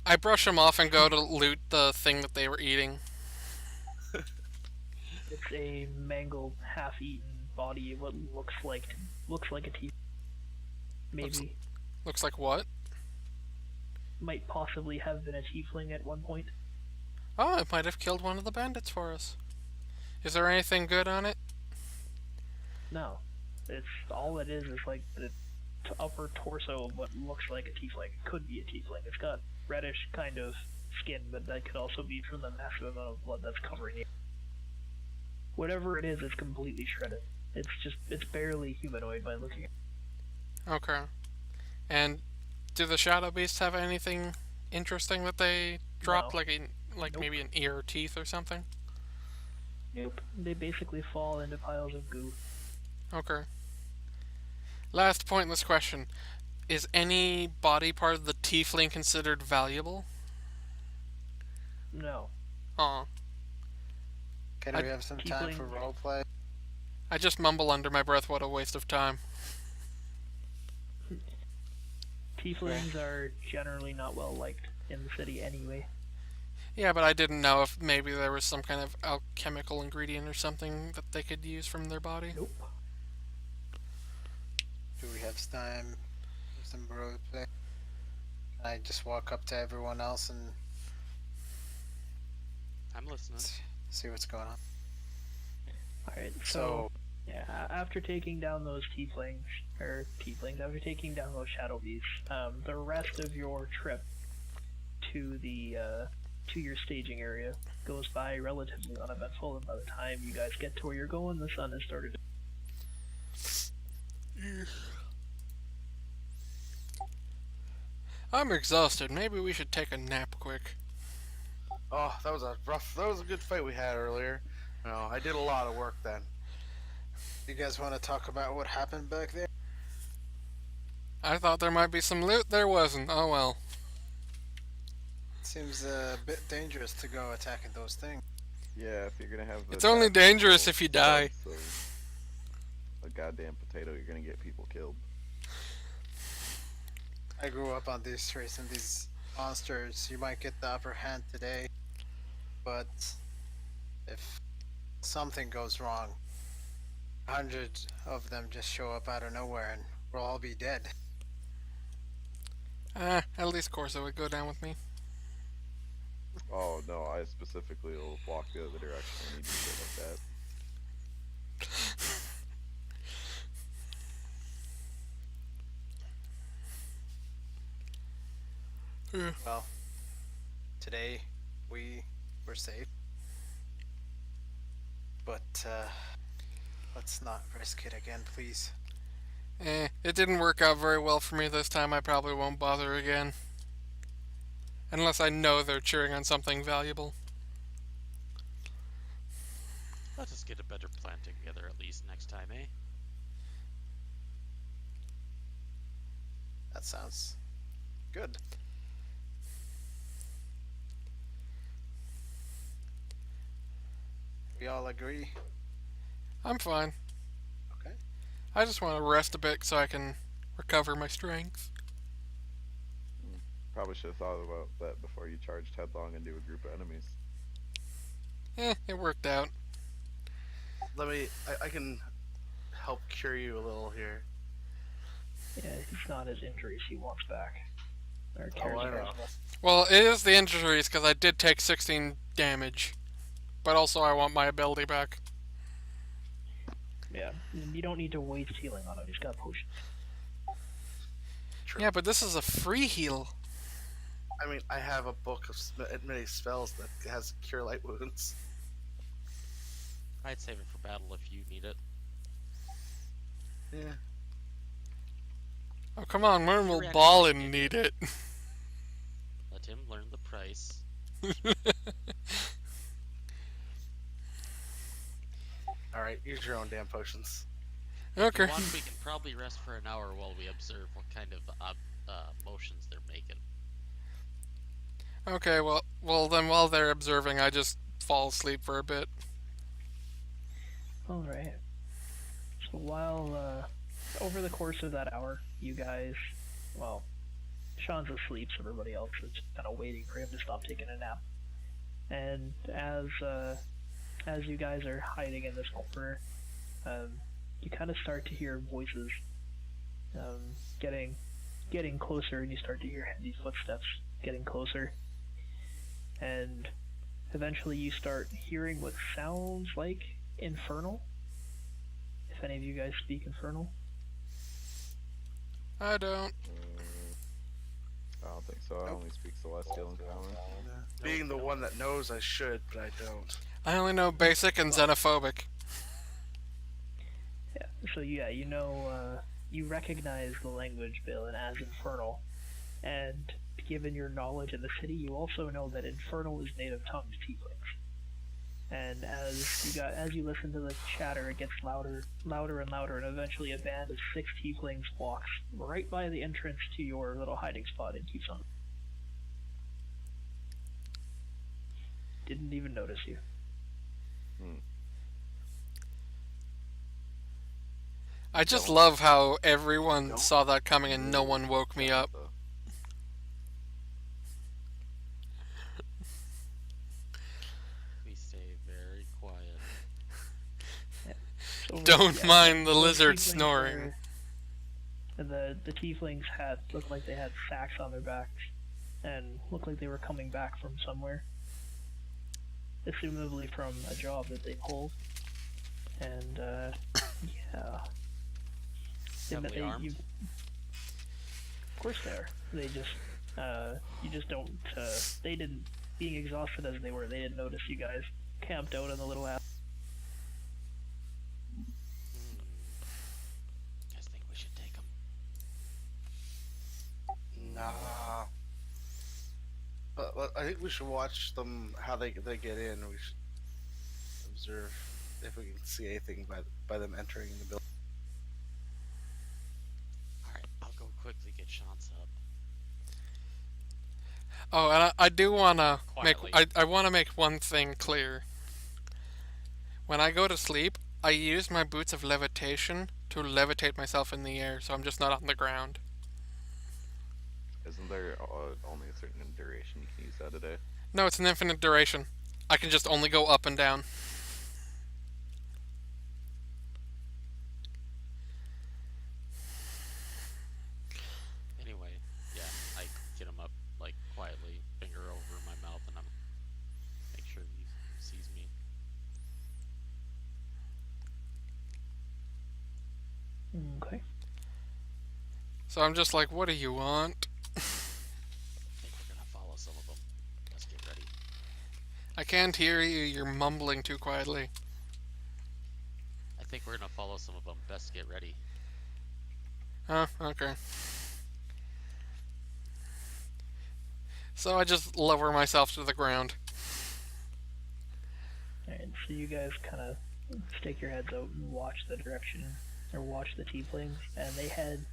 I brush them off and go to loot the thing that they were eating. It's a mangled, half-eaten body. What looks like a teeth. Maybe Looks like what? might possibly have been a tiefling at one point. Oh, it might have killed one of the bandits for us. Is there anything good on it? No, it's all it is like the upper torso of what looks like a tiefling. It could be a tiefling. It's got reddish kind of skin, but that could also be from the massive amount of blood that's covering it. Whatever it is, it's completely shredded. It's barely humanoid by looking at it. Okay. And do the shadow beasts have anything interesting that they drop, No. like Nope. maybe an ear or teeth or something? Nope. They basically fall into piles of goo. Okay. Last pointless question. Is any body part of the tiefling considered valuable? No. Aw. Can I- we have some time for Tiefling. roleplay? I just mumble under my breath, what a waste of time. Tieflings are generally not well liked in the city anyway. Yeah, but I didn't know if maybe there was some kind of alchemical ingredient or something that they could use from their body. Nope. Do we have time for some role play? Can I just walk up to everyone else and I'm listening. see what's going on? Alright, so So, yeah, after taking down those after taking down those shadow beasts, the rest of your trip to the to your staging area goes by relatively uneventful, and by the time you guys get to where you're going, the sun has started. I'm exhausted. Maybe we should take a nap quick. Oh, that was a good fight we had earlier. No, I did a lot of work then. you guys want to talk about what happened back there? I thought there might be some loot. There wasn't. Oh well. Seems a bit dangerous to go attacking those things. Yeah, if you're gonna have the It's only tactical dangerous if you die. steps of a goddamn potato, you're gonna get people killed. I grew up on these streets and these monsters. You might get the upper hand today, but if something goes wrong, 100 of them just show up out of nowhere and we'll all be dead. At least Corso would go down with me. Oh no, I specifically will walk the other direction when you do shit like that. Well, today we were safe, but let's not risk it again, please. It didn't work out very well for me this time. I probably won't bother again. Unless I know they're cheering on something valuable. Let us get a better plan together at least next time, eh? That sounds good. We all agree? I'm fine. Okay. I just want to rest a bit so I can recover my strength. Probably should have thought about that before you charged headlong into a group of enemies. It worked out. I can help cure you a little here. Yeah, it's not his injuries he wants back. Or Oh, cares I about. know. Well, it is the injuries because I did take 16 damage. But also I want my ability back. Yeah, you don't need to waste healing on him. He's got potions. True. Yeah, but this is a free heal. I mean, I have a book of many spells that has cure light wounds. I'd save it for battle if you need it. Yeah. Oh, come on, when will Reaction Ballin immediate. need it? Let him learn the price. Alright, use your own damn potions. If Okay. you want, we can probably rest for an hour while we observe what kind of motions they're making. Okay, well then while they're observing, I just fall asleep for a bit. Alright. So while, over the course of that hour, you guys, well, Sean's asleep, so everybody else is kind of waiting for him to stop taking a nap. And as you guys are hiding in this corner, you kind of start to hear voices getting closer, and you start to hear heavy footsteps getting closer. And eventually you start hearing what sounds like Infernal. If any of you guys speak Infernal. I don't. I don't think so. I only speak Celestial and Common. Being the one that knows, I should, but I don't. I only know basic and xenophobic. Yeah, so yeah, you know, you recognize the language, Bill, as Infernal, and given your knowledge of the city, you also know that Infernal is native tongue to Tieflings. And as you listen to the chatter, it gets louder, louder and louder, and eventually a band of 6 Tieflings walks right by the entrance to your little hiding spot and keeps on. Didn't even notice you. I just Don't love how everyone don't saw that coming and no move, one woke me up. Shanta. We stay very quiet. So Don't yeah, mind the those lizard tieflings snoring. the tieflings had looked like they had sacks on their backs and looked like they were coming back from somewhere, assumably from a job that they pulled. And yeah, Heavily armed. of course they are. They just you just don't. They didn't. Being exhausted as they were, they didn't notice you guys camped out in the little. Guys think we should take them. Nah. But I think we should watch them how they get in. We should observe if we can see anything by them entering the building. Alright, I'll go quickly get Shanta up. Oh, and I do want to make Quietly. I want to make one thing clear. When I go to sleep, I use my boots of levitation to levitate myself in the air, so I'm just not on the ground. Isn't there only a certain duration you can use that a day? No, it's an infinite duration. I can just only go up and down. Anyway, yeah, I get him up, like, quietly, finger over my mouth, and I'm make sure he sees me. Okay. So I'm just like, what do you want? I think we're gonna follow some of them. Let's get ready. I can't hear you, you're mumbling too quietly. I think we're gonna follow some of them. Best get ready. Huh, okay. So I just lower myself to the ground. Alright, so you guys kind of stick your heads out and watch the direction, or watch the tieflings, and they head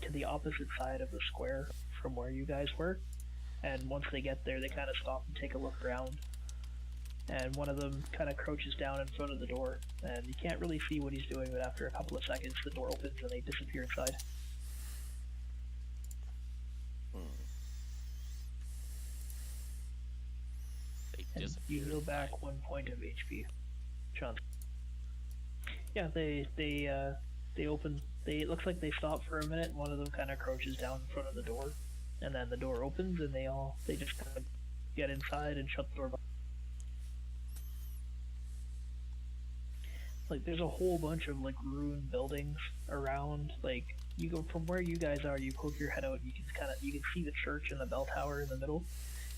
to the opposite side of the square from where you guys were. And once they get there, they kind of stop and take a look around. And one of them kind of crouches down in front of the door, and you can't really see what he's doing, but after a couple of seconds, the door opens and they disappear inside. They And disappear. you heal back 1 point of HP. John. Yeah, they open. It looks like they stop for a minute. One of them kind of crouches down in front of the door, and then the door opens, and they just kind of get inside and shut the door. Like there's a whole bunch of like ruined buildings around. Like you go from where you guys are, you poke your head out, you can see the church and the bell tower in the middle,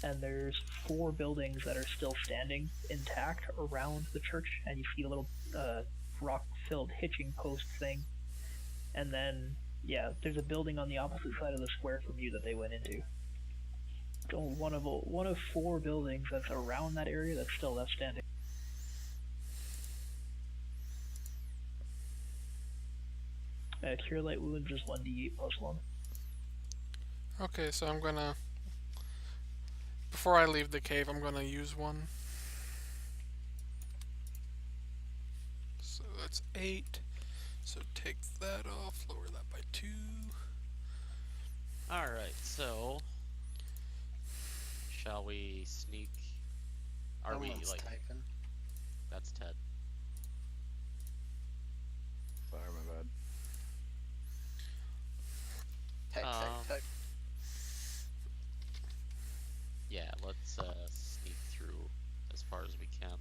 and there's 4 buildings that are still standing intact around the church, and you see a little rock-filled hitching post thing, and then yeah, there's a building on the opposite side of the square from you that they went into. So one of 4 buildings that's around that area that's still left standing. Cure light wounds is 1d8 plus 1. Okay, so I'm gonna... Before I leave the cave, I'm gonna use one. So that's 8. So take that off, lower that by 2. Alright, so shall we sneak? Are we Someone's like typing. that's Ted. Sorry, my bad. Type. Yeah, let's sneak through as far as we can.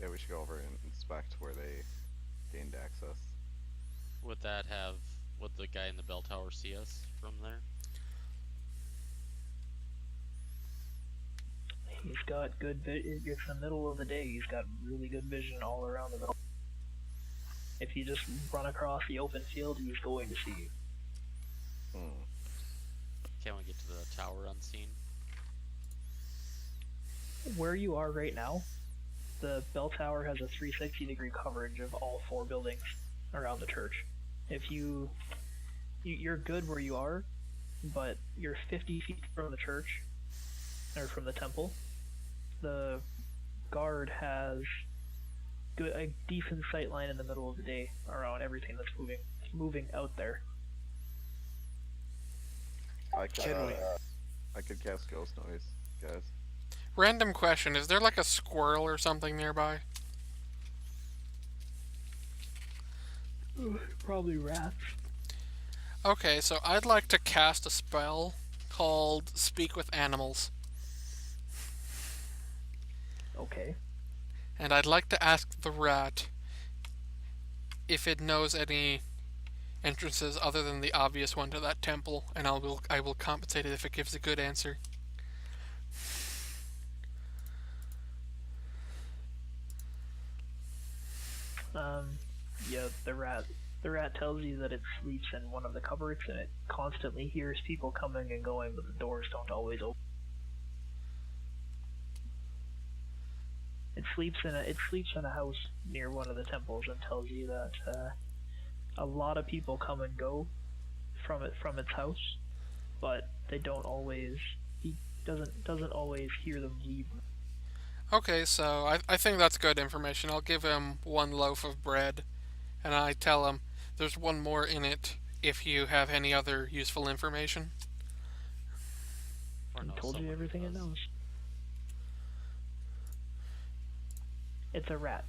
Yeah, we should go over and inspect where they gained access. Would the guy in the bell tower see us from there? He's got good vision. It's the middle of the day. He's got really good vision all around the middle. If you just run across the open field, he's going to see you. Can we get to the tower unseen? Where you are right now, the bell tower has a 360-degree coverage of all 4 buildings around the church. If you're good where you are, but you're 50 feet from the church, or from the temple. The guard has a decent sight line in the middle of the day around everything that's moving out there. I could, Can we? I could cast ghost noise, guys. Random question: is there like a squirrel or something nearby? Probably rats. Okay, so I'd like to cast a spell called Speak with Animals, Okay. and I'd like to ask the rat if it knows any entrances other than the obvious one to that temple, and I will compensate it if it gives a good answer. Yeah, the rat tells you that it sleeps in one of the cupboards and it constantly hears people coming and going, but the doors don't always open. It sleeps in a house near one of the temples and tells you that a lot of people come and go from its house, but they don't always. He doesn't always hear them leave. Okay, so I think that's good information. I'll give him one loaf of bread, and I tell him there's one more in it if you have any other useful information. Or He know told you someone who everything it does. knows. It's a rat.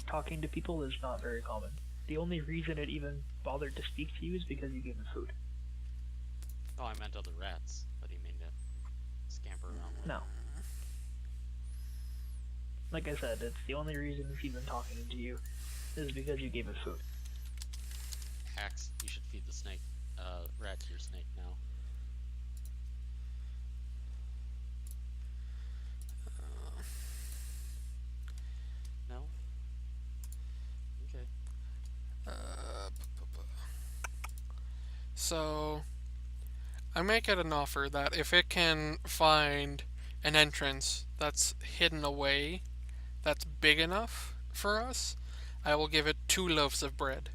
Talking to people is not very common. The only reason it even bothered to speak to you is because you gave it food. Oh, I meant other rats that he mean to scamper around with. No. Like I said, it's the only reason it's even talking to you is because you gave it food. Hacks, you should feed the snake, rat to your snake now. No? Okay. So I make it an offer that if it can find an entrance that's hidden away, that's big enough for us, I will give it 2 loaves of bread.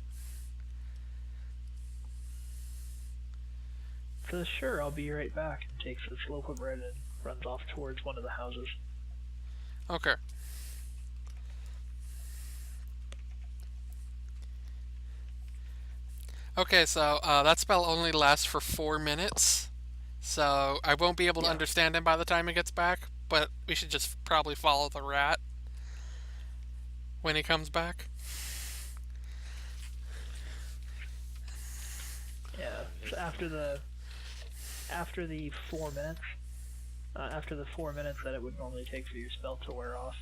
Says, sure, I'll be right back, and takes this loaf of bread and runs off towards one of the houses. Okay. Okay, so that spell only lasts for 4 minutes, so I won't be able to Yeah. understand him by the time he gets back, but we should just probably follow the rat when he comes back. Yeah. So after the 4 minutes, after the 4 minutes that it would normally take for your spell to wear off,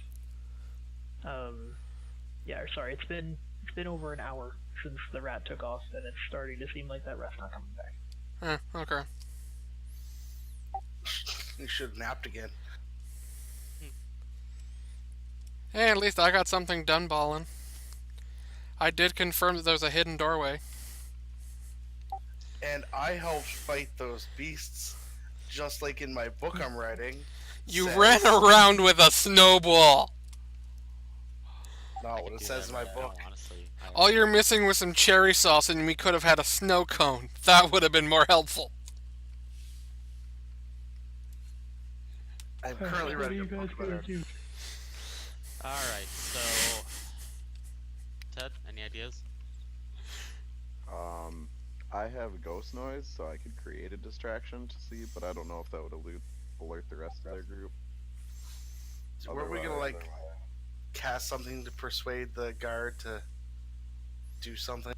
yeah, sorry, it's been over an hour since the rat took off, and it's starting to seem like that rat's not coming back. Okay. You should have napped again. Hey, at least I got something done ballin'. I did confirm that there's a hidden doorway. And I helped fight those beasts, just like in my book I'm writing. You says- ran around with a snowball. Not I what could it do says that in my right book. now, honestly. All you're missing was some cherry sauce, and we could have had a snow cone. That would have been more helpful. I'm currently writing a book about it. Alright, so... Ted, any ideas? I have ghost noise, so I could create a distraction to see, but I don't know if that would alert the rest of their group. Were we gonna like cast something to persuade the guard to do something?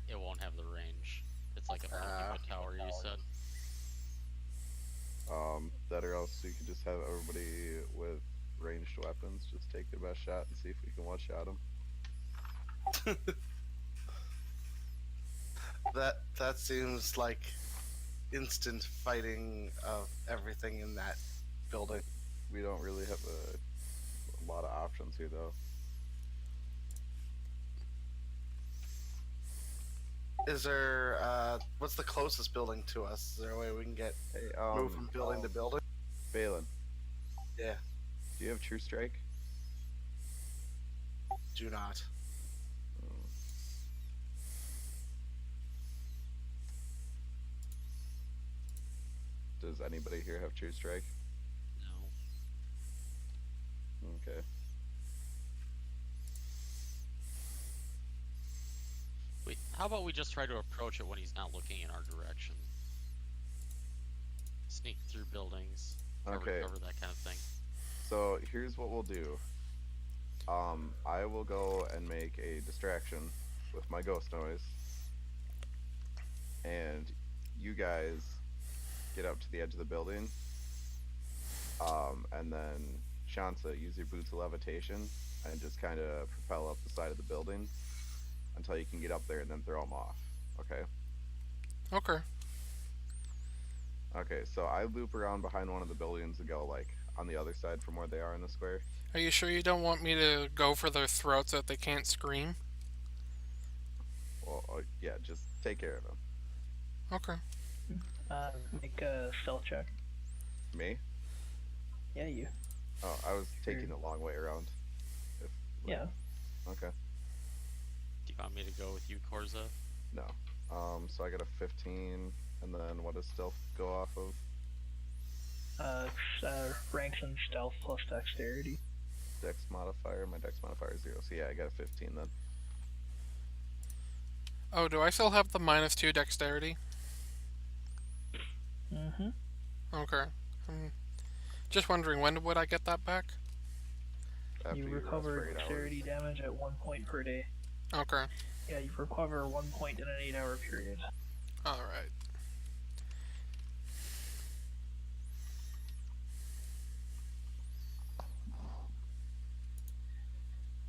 It won't have the range. It's like a 50-foot tower, you said. That or else you could just have everybody with ranged weapons just take their best shot and see if we can one-shot them. That seems like instant fighting of everything in that building. We don't really have a lot of options here, though. Is there what's the closest building to us? Is there a way we can get Hey, move from building to building? Balin, Yeah, do you have True Strike? do not. Does anybody here have True Strike? No. Okay. Wait, how about we just try to approach it when he's not looking in our direction? Sneak through buildings, cover to Okay. cover, that kind of thing. So here's what we'll do. I will go and make a distraction with my ghost noise, and you guys get up to the edge of the building. And then Shansa, use your boots of levitation and just kind of propel up the side of the building until you can get up there, and then throw them off. Okay. Okay. Okay. So I loop around behind one of the buildings and go like on the other side from where they are in the square. Are you sure you don't want me to go for their throats so that they can't scream? Well, yeah, just take care of them. Okay. Make a stealth check. Me? Yeah, you. Oh, I was taking Sure. the long way around. If, like, Yeah. Okay. Do you want me to go with you, Korza? No. So I got a 15, and then what does stealth go off of? Ranks in stealth plus dexterity. Dex modifier. My dex modifier is 0. So yeah, I got a 15 then. Oh, do I still have the -2 dexterity? Mm-hmm. Okay. I'm just wondering, when would I get that back? After You rest recover for 8 dexterity hours. damage at 1 point per day. Okay. Yeah, you recover 1 point in an 8-hour period. Alright.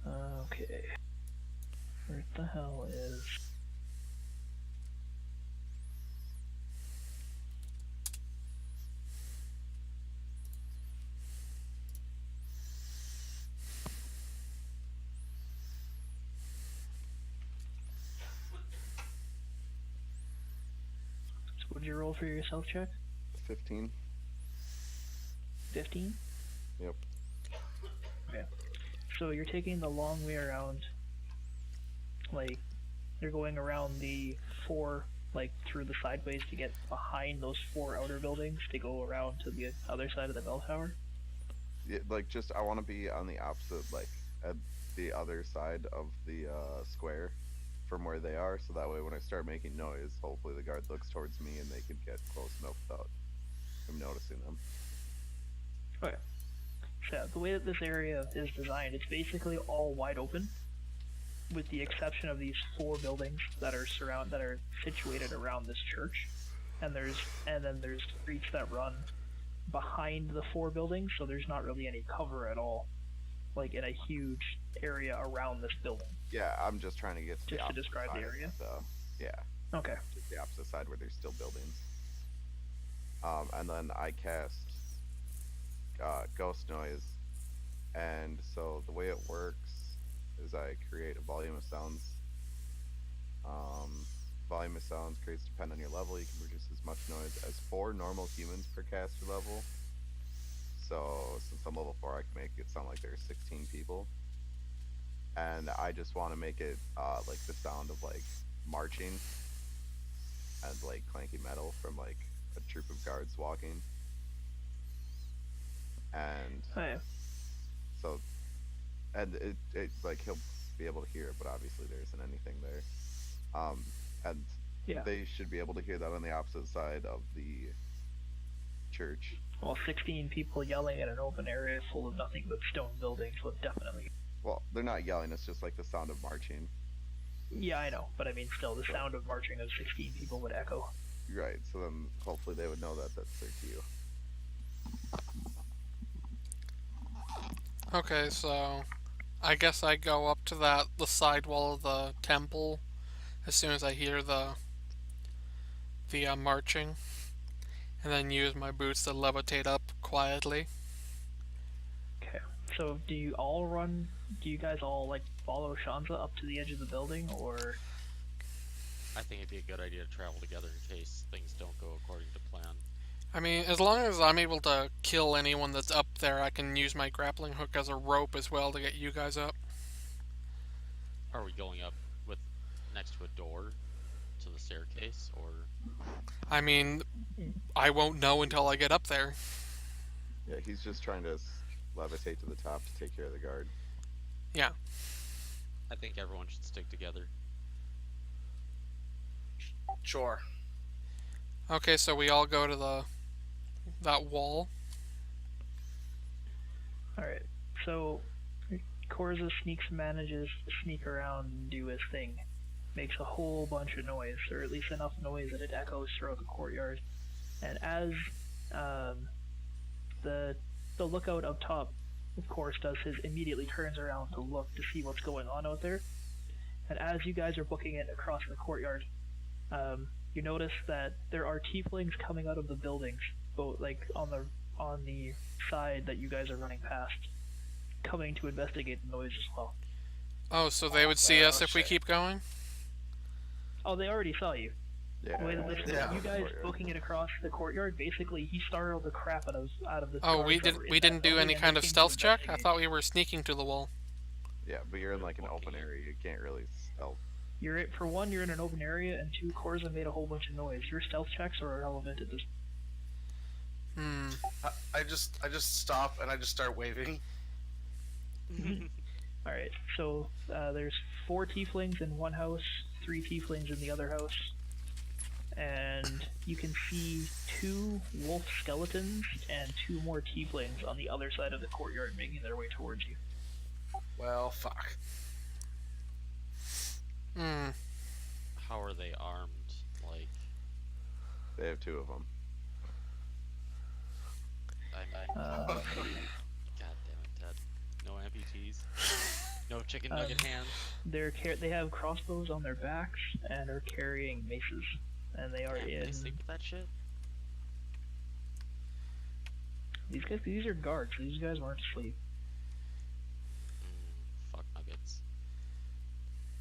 Okay. Where the hell is... So what'd you roll for your stealth check? 15. 15? Yep. Okay. So you're taking the long way around, like, you're going around the 4, like, through the sideways to get behind those 4 outer buildings to go around to the other side of the bell tower? Yeah, like just I want to be on the opposite, like at the other side of the square from where they are, so that way when I start making noise, hopefully the guard looks towards me and they can get close enough without him noticing them. Okay. So yeah, the way that this area is designed, it's basically all wide open, with the exception of these 4 buildings that are situated around this church, and then there's streets that run behind the 4 buildings, so there's not really any cover at all, like in a huge area around this building. Yeah, I'm just trying to get to the Just to opposite describe the side of area. it, so yeah, Okay. just the opposite side where there's still buildings. And then I cast ghost noise, and so the way it works is I create a volume of sounds. Volume of sounds creates depend on your level. You can produce as much noise as 4 normal humans per caster level. So since I'm level 4, I can make it sound like there's 16 people. And I just want to make it like the sound of like marching and like clanky metal from like a troop of guards walking. And Oh, yeah. so, and it like he'll be able to hear it, but obviously there isn't anything there. And Yeah. they should be able to hear that on the opposite side of the church. Well, 16 people yelling in an open area full of nothing but stone buildings would definitely... Well, they're not yelling, it's just like the sound of marching. Yeah, I know, but I mean, still, the sound of marching of 16 people would echo. Right, so then hopefully they would know that that's their cue. Okay, so I guess I go up to the side wall of the temple as soon as I hear the marching, and then use my boots to levitate up quietly. Okay, so do you guys all, like, follow Shanza up to the edge of the building, or... I think it'd be a good idea to travel together in case things don't go according to plan. I mean, as long as I'm able to kill anyone that's up there, I can use my grappling hook as a rope as well to get you guys up. Are we going up with next to a door to the staircase, or I mean, I won't know until I get up there. Yeah, he's just trying to levitate to the top to take care of the guard. Yeah. I think everyone should stick together. Sure. Okay, so we all go to that wall. Alright, so Korza manages to sneak around and do his thing. Makes a whole bunch of noise, or at least enough noise that it echoes throughout the courtyard. And as the lookout up top, of course, does his immediately turns around to look to see what's going on out there. And as you guys are booking it across the courtyard, you notice that there are tieflings coming out of the buildings, both like on the side that you guys are running past, coming to investigate the noise as well. Oh, so they would see us if we shit. keep going? Oh, they already saw you. Yeah. Wait, listen, Yeah. you guys booking it across the courtyard, basically he startled the crap out of the Oh, guards we that were in that didn't do building any and kind they of came to stealth check? I investigate. thought we were sneaking to the wall. Yeah, but you're in like an open Okay. area. You can't really stealth. For one, you're in an open area, and two, Korza made a whole bunch of noise. Your stealth checks are irrelevant at this. I just stop and I just start waving. All right, so there's 4 tieflings in one house, 3 tieflings in the other house, and you can see 2 wolf skeletons and 2 more tieflings on the other side of the courtyard making their way towards you. Well, fuck. How are they armed? Like, They have 2 of them. I mean, Uh, god damn it, Ted. No amputees. No chicken nugget hands. they have crossbows on their backs and are carrying maces, and they are Damn, in. they sleep with that shit? These are guards. These guys weren't asleep, Fuck nuggets.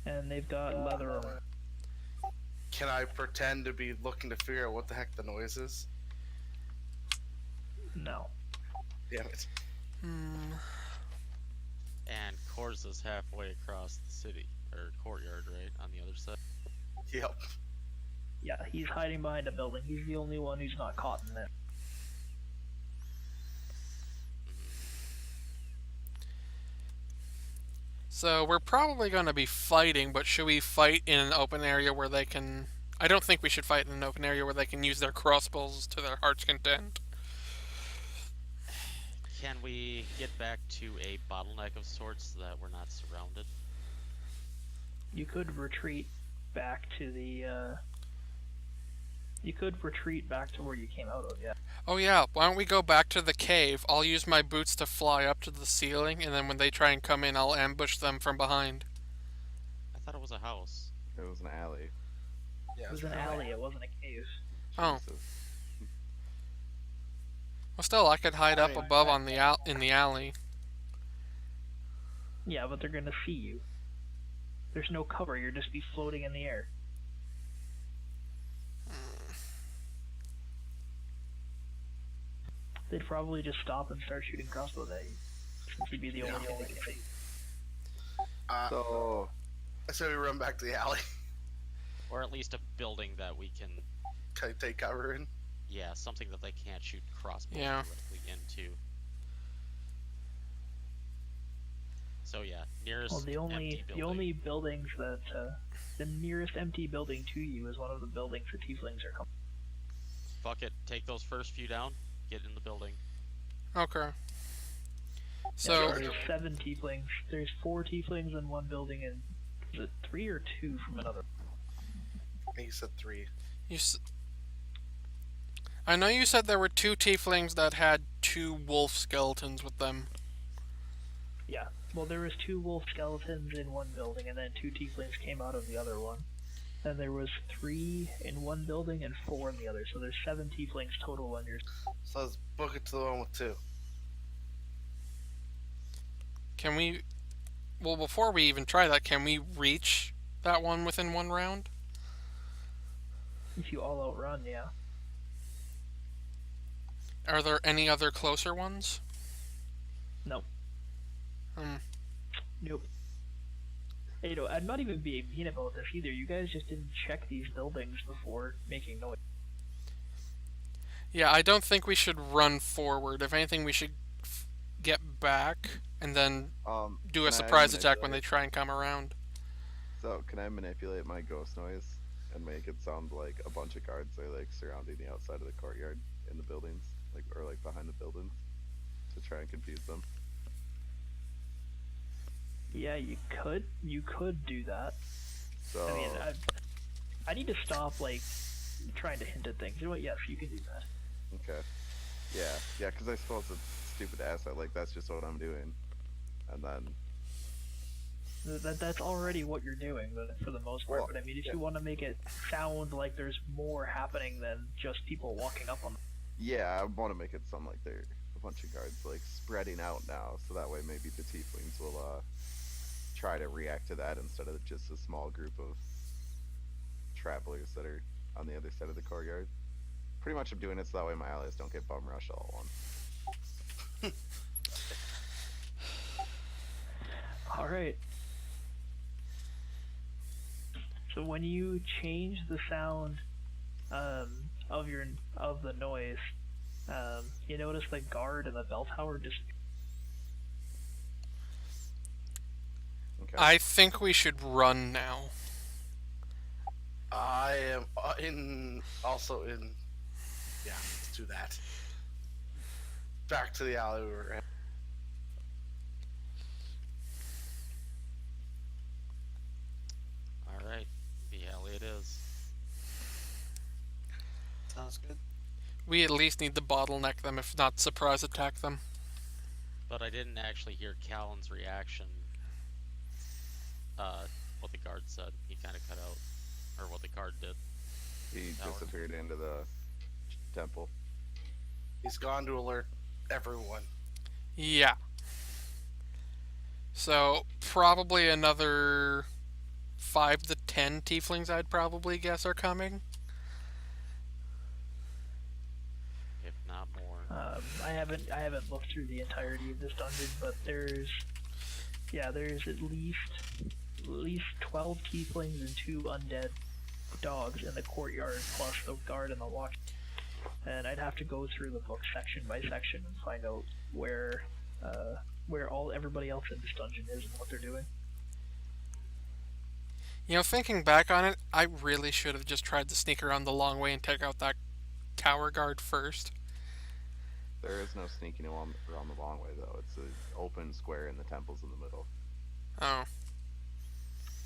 and they've got leather armor. Can I pretend to be looking to figure out what the heck the noise is? No. Damn it. And Korza's halfway across the city, or courtyard, right? On the other side. Yep. Yeah, he's hiding behind a building. He's the only one who's not caught in it. So we're probably going to be fighting, but should we fight in an open area where they can... I don't think we should fight in an open area where they can use their crossbows to their heart's content. Can we get back to a bottleneck of sorts so that we're not surrounded? You could retreat back to the. You could retreat back to where you came out of. Yeah. Oh yeah, why don't we go back to the cave? I'll use my boots to fly up to the ceiling, and then when they try and come in, I'll ambush them from behind. I thought it was a house. It was an alley. Yeah. It was an alley. It wasn't a cave. Oh. Jesus. Well, still, I could hide I up mean, above on the in the alley. Yeah, but they're gonna see you. There's no cover. You'll just be floating in the air. They'd probably just stop and start shooting crossbows at you, since you'd be the only thing they can see. So, I say we run back to the alley. Or at least a building that we can, Can I take cover in? yeah, something that they can't shoot crossbows Yeah. directly into. So yeah, nearest Well, the empty building. only buildings that the nearest empty building to you is one of the buildings the tieflings are coming. Fuck it, take those first few down, get in the building. Okay. Yeah, So, there's 7 tieflings. There's 4 tieflings in one building, and is it 3 or 2 from another? I think you said 3. I know you said there were 2 tieflings that had 2 wolf skeletons with them. Yeah. Well, there was 2 wolf skeletons in one building, and then 2 tieflings came out of the other one. And there was 3 in one building and 4 in the other. So there's 7 tieflings total on yours. So let's book it to the one with 2. Can we... Well, before we even try that, can we reach that one within 1 round? If you all outrun, yeah. Are there any other closer ones? No. Hmm. Nope. You know, I'm not even being mean about this either. You guys just didn't check these buildings before making noise. Yeah, I don't think we should run forward. If anything, we should get back and then do a Can I surprise attack when they manipulate? try and come around. So can I manipulate my ghost noise and make it sound like a bunch of guards are like surrounding the outside of the courtyard in the buildings, like or like behind the buildings, to try and confuse them? Yeah, you could. You could do that. So I mean, I need to stop like trying to hint at things. You know what? Yes, you can do that. okay, yeah, because I suppose it's stupid asset. Like that's just what I'm doing, and then That's already what you're doing, but for the most part. well, But I mean, if yeah, you want to make it sound like there's more happening than just people walking up on them. yeah, I want to make it sound like they're a bunch of guards like spreading out now, so that way maybe the tieflings will try to react to that instead of just a small group of travelers that are on the other side of the courtyard. Pretty much I'm doing it so that way my allies don't get bum rushed all at once. All right. So when you change the sound of the noise, you notice the guard and the bell tower disappear. Okay. I think we should run now. I am also in. Yeah, let's do that. Back to the alley we were in. All right, the alley it is. Sounds good. We at least need to bottleneck them, if not surprise attack them. But I didn't actually hear Callan's reaction. What the guard said. He kind of cut out, or what the guard did. He Tower. disappeared into the temple. He's gone to alert everyone. Yeah. So, probably another 5 to 10 tieflings, I'd probably guess, are coming. If not more. I haven't looked through the entirety of this dungeon, but there's at least 12 tieflings and 2 undead dogs in the courtyard, plus the guard and the watch. And I'd have to go through the book section by section and find out where everybody else in this dungeon is and what they're doing. You know, thinking back on it, I really should have just tried to sneak around the long way and take out that tower guard first. There is no sneaking around the long way though. It's an open square and the temple's in the middle. Oh.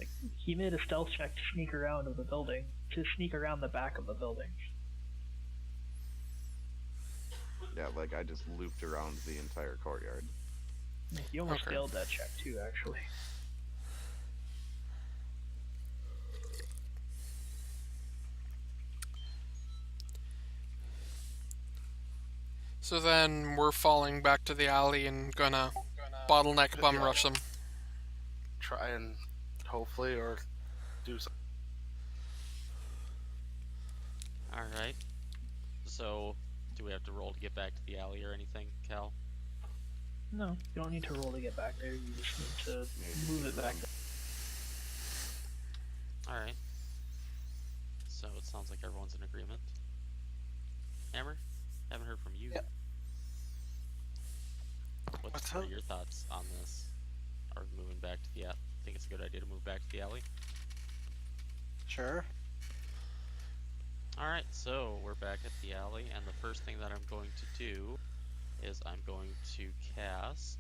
Like, he made a stealth check to sneak around the building, to sneak around the back of the building. Yeah, like I just looped around the entire courtyard. He almost Okay. failed that check too, actually. So then we're falling back to the alley and gonna bottleneck bum rush them. Try and hopefully or do something. All right. So, do we have to roll to get back to the alley or anything, Cal? No, you don't need to roll to get back there. You just need to move it back. All right. So it sounds like everyone's in agreement. Hammer, haven't heard from you. Yep. What What's are up? your thoughts on this? Are we moving back to the alley? Think it's a good idea to move back to the alley? Sure. All right. So we're back at the alley, and the first thing that I'm going to do is I'm going to cast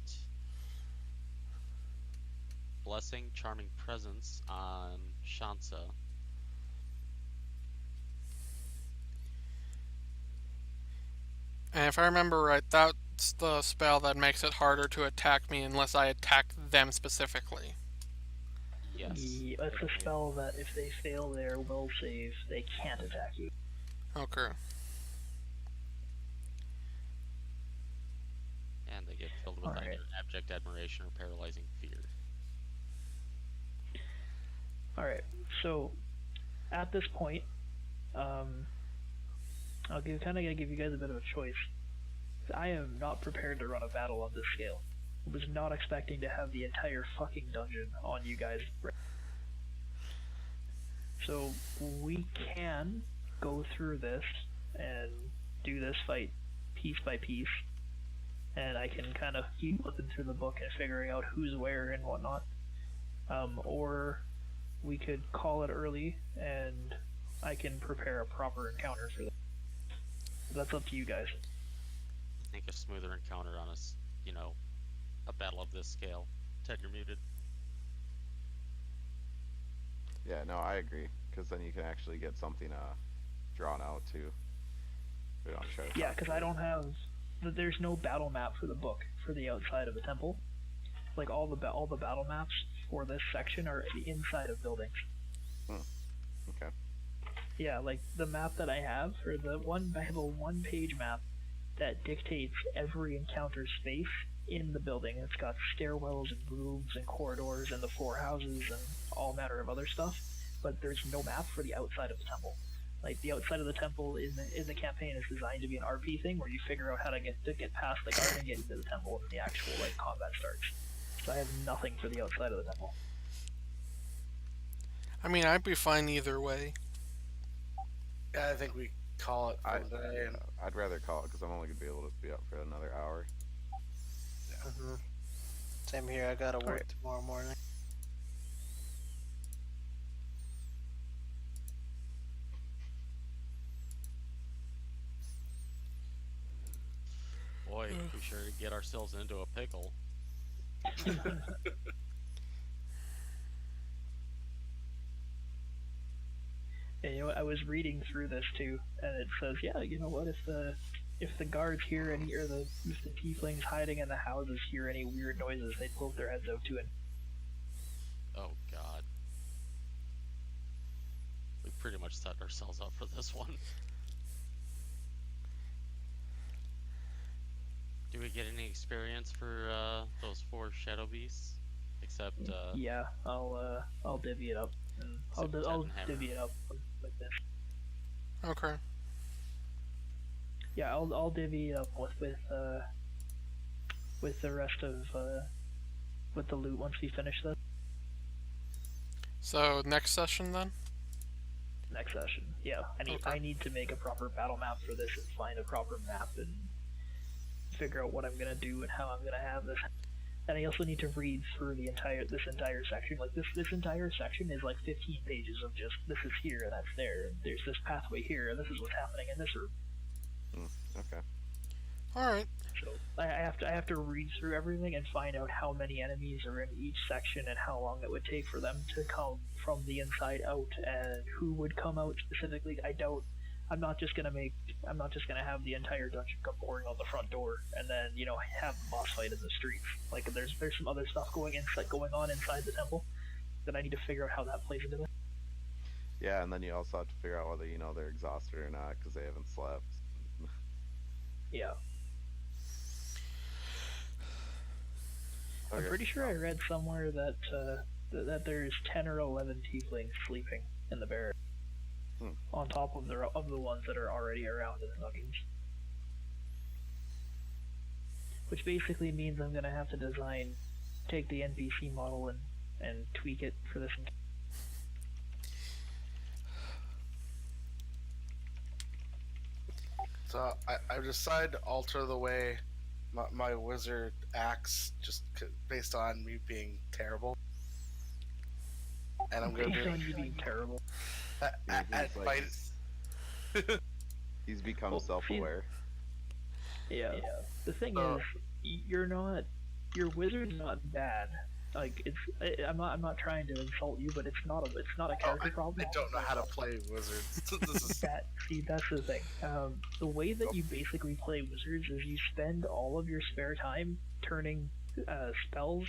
Blessing Charming Presence on Shansa. And if I remember right, that's the spell that makes it harder to attack me unless I attack them specifically. Yes. That's a it'll- spell that if they fail their will save, they can't attack you. Okay. And they get filled with Alright. either abject admiration or paralyzing fear. Alright, so at this point, I'll give you guys a bit of a choice. I am not prepared to run a battle on this scale. I was not expecting to have the entire fucking dungeon on you guys. So we can go through this and do this fight piece by piece. and I can kind of keep flipping through the book and figuring out who's where and whatnot. Or we could call it early, and I can prepare a proper encounter for that. That's up to you guys. I think a smoother encounter on us, a battle of this scale. Ted, you're muted. Yeah, no, I agree. Because then you can actually get something drawn out too. We don't try to Yeah, talk because through I it. don't have. There's no battle map for the book for the outside of the temple. Like all the battle maps for this section are the inside of buildings. Okay. Yeah, like the map that I have, or I have a one-page map that dictates every encounter space in the building. It's got stairwells and rooms and corridors and the four houses and all manner of other stuff, but there's no map for the outside of the temple. Like the outside of the temple in the campaign is designed to be an RP thing where you figure out how to get past the guard and get into the temple and the actual combat starts. So I have nothing for the outside of the temple. I mean, I'd be fine either way. Yeah, I think we call it for the day. And, I'd rather call it because I'm only gonna be able to be up for another hour. Mm-hmm. Same here. I gotta work Alright. tomorrow morning. Boy, we sure did get ourselves into a pickle. And I was reading through this too, and it says, yeah, you know what? If the guards hear any, or if the tieflings hiding in the houses hear any weird noises, they poke their heads out to it. Oh god. We pretty much set ourselves up for this one. Do we get any experience for those 4 shadow beasts? Except Yeah, I'll divvy it up, and I'll Except I'll Ted and Hammer. divvy it up like this. Okay. Yeah, I'll divvy it up with the rest of with the loot once we finish this So, next session then? next session. Yeah, Okay. I need to make a proper battle map for this and find a proper map and figure out what I'm gonna do and how I'm gonna have this. And I also need to read through this entire section. Like this entire section is like 15 pages of just this is here and that's there. And there's this pathway here and this is what's happening in this room. Okay. Alright. So I have to read through everything and find out how many enemies are in each section and how long it would take for them to come from the inside out and who would come out specifically. I'm not just gonna have the entire dungeon come pouring out the front door and then have the boss fight in the streets. Like there's some other stuff going on inside the temple that I need to figure out how that plays into it. Yeah, and then you also have to figure out whether they're exhausted or not because they haven't slept. Yeah. Okay. I'm pretty sure I read somewhere that that there's 10 or 11 tieflings sleeping in the barracks, on top of the ones that are already around in the dungeons. Which basically means I'm gonna have to take the NPC model and tweak it for this. so I decided to alter the way my wizard acts just based on me being terrible. And I'm gonna Based do on you being terrible. at like- fight. He's become Well, self-aware. Yeah. The thing is, your wizard's not bad. Like I'm not trying to insult you, but it's not a character problem. I don't know how to play wizards. This is That's the thing. The way that you basically play wizards is you spend all of your spare time turning spells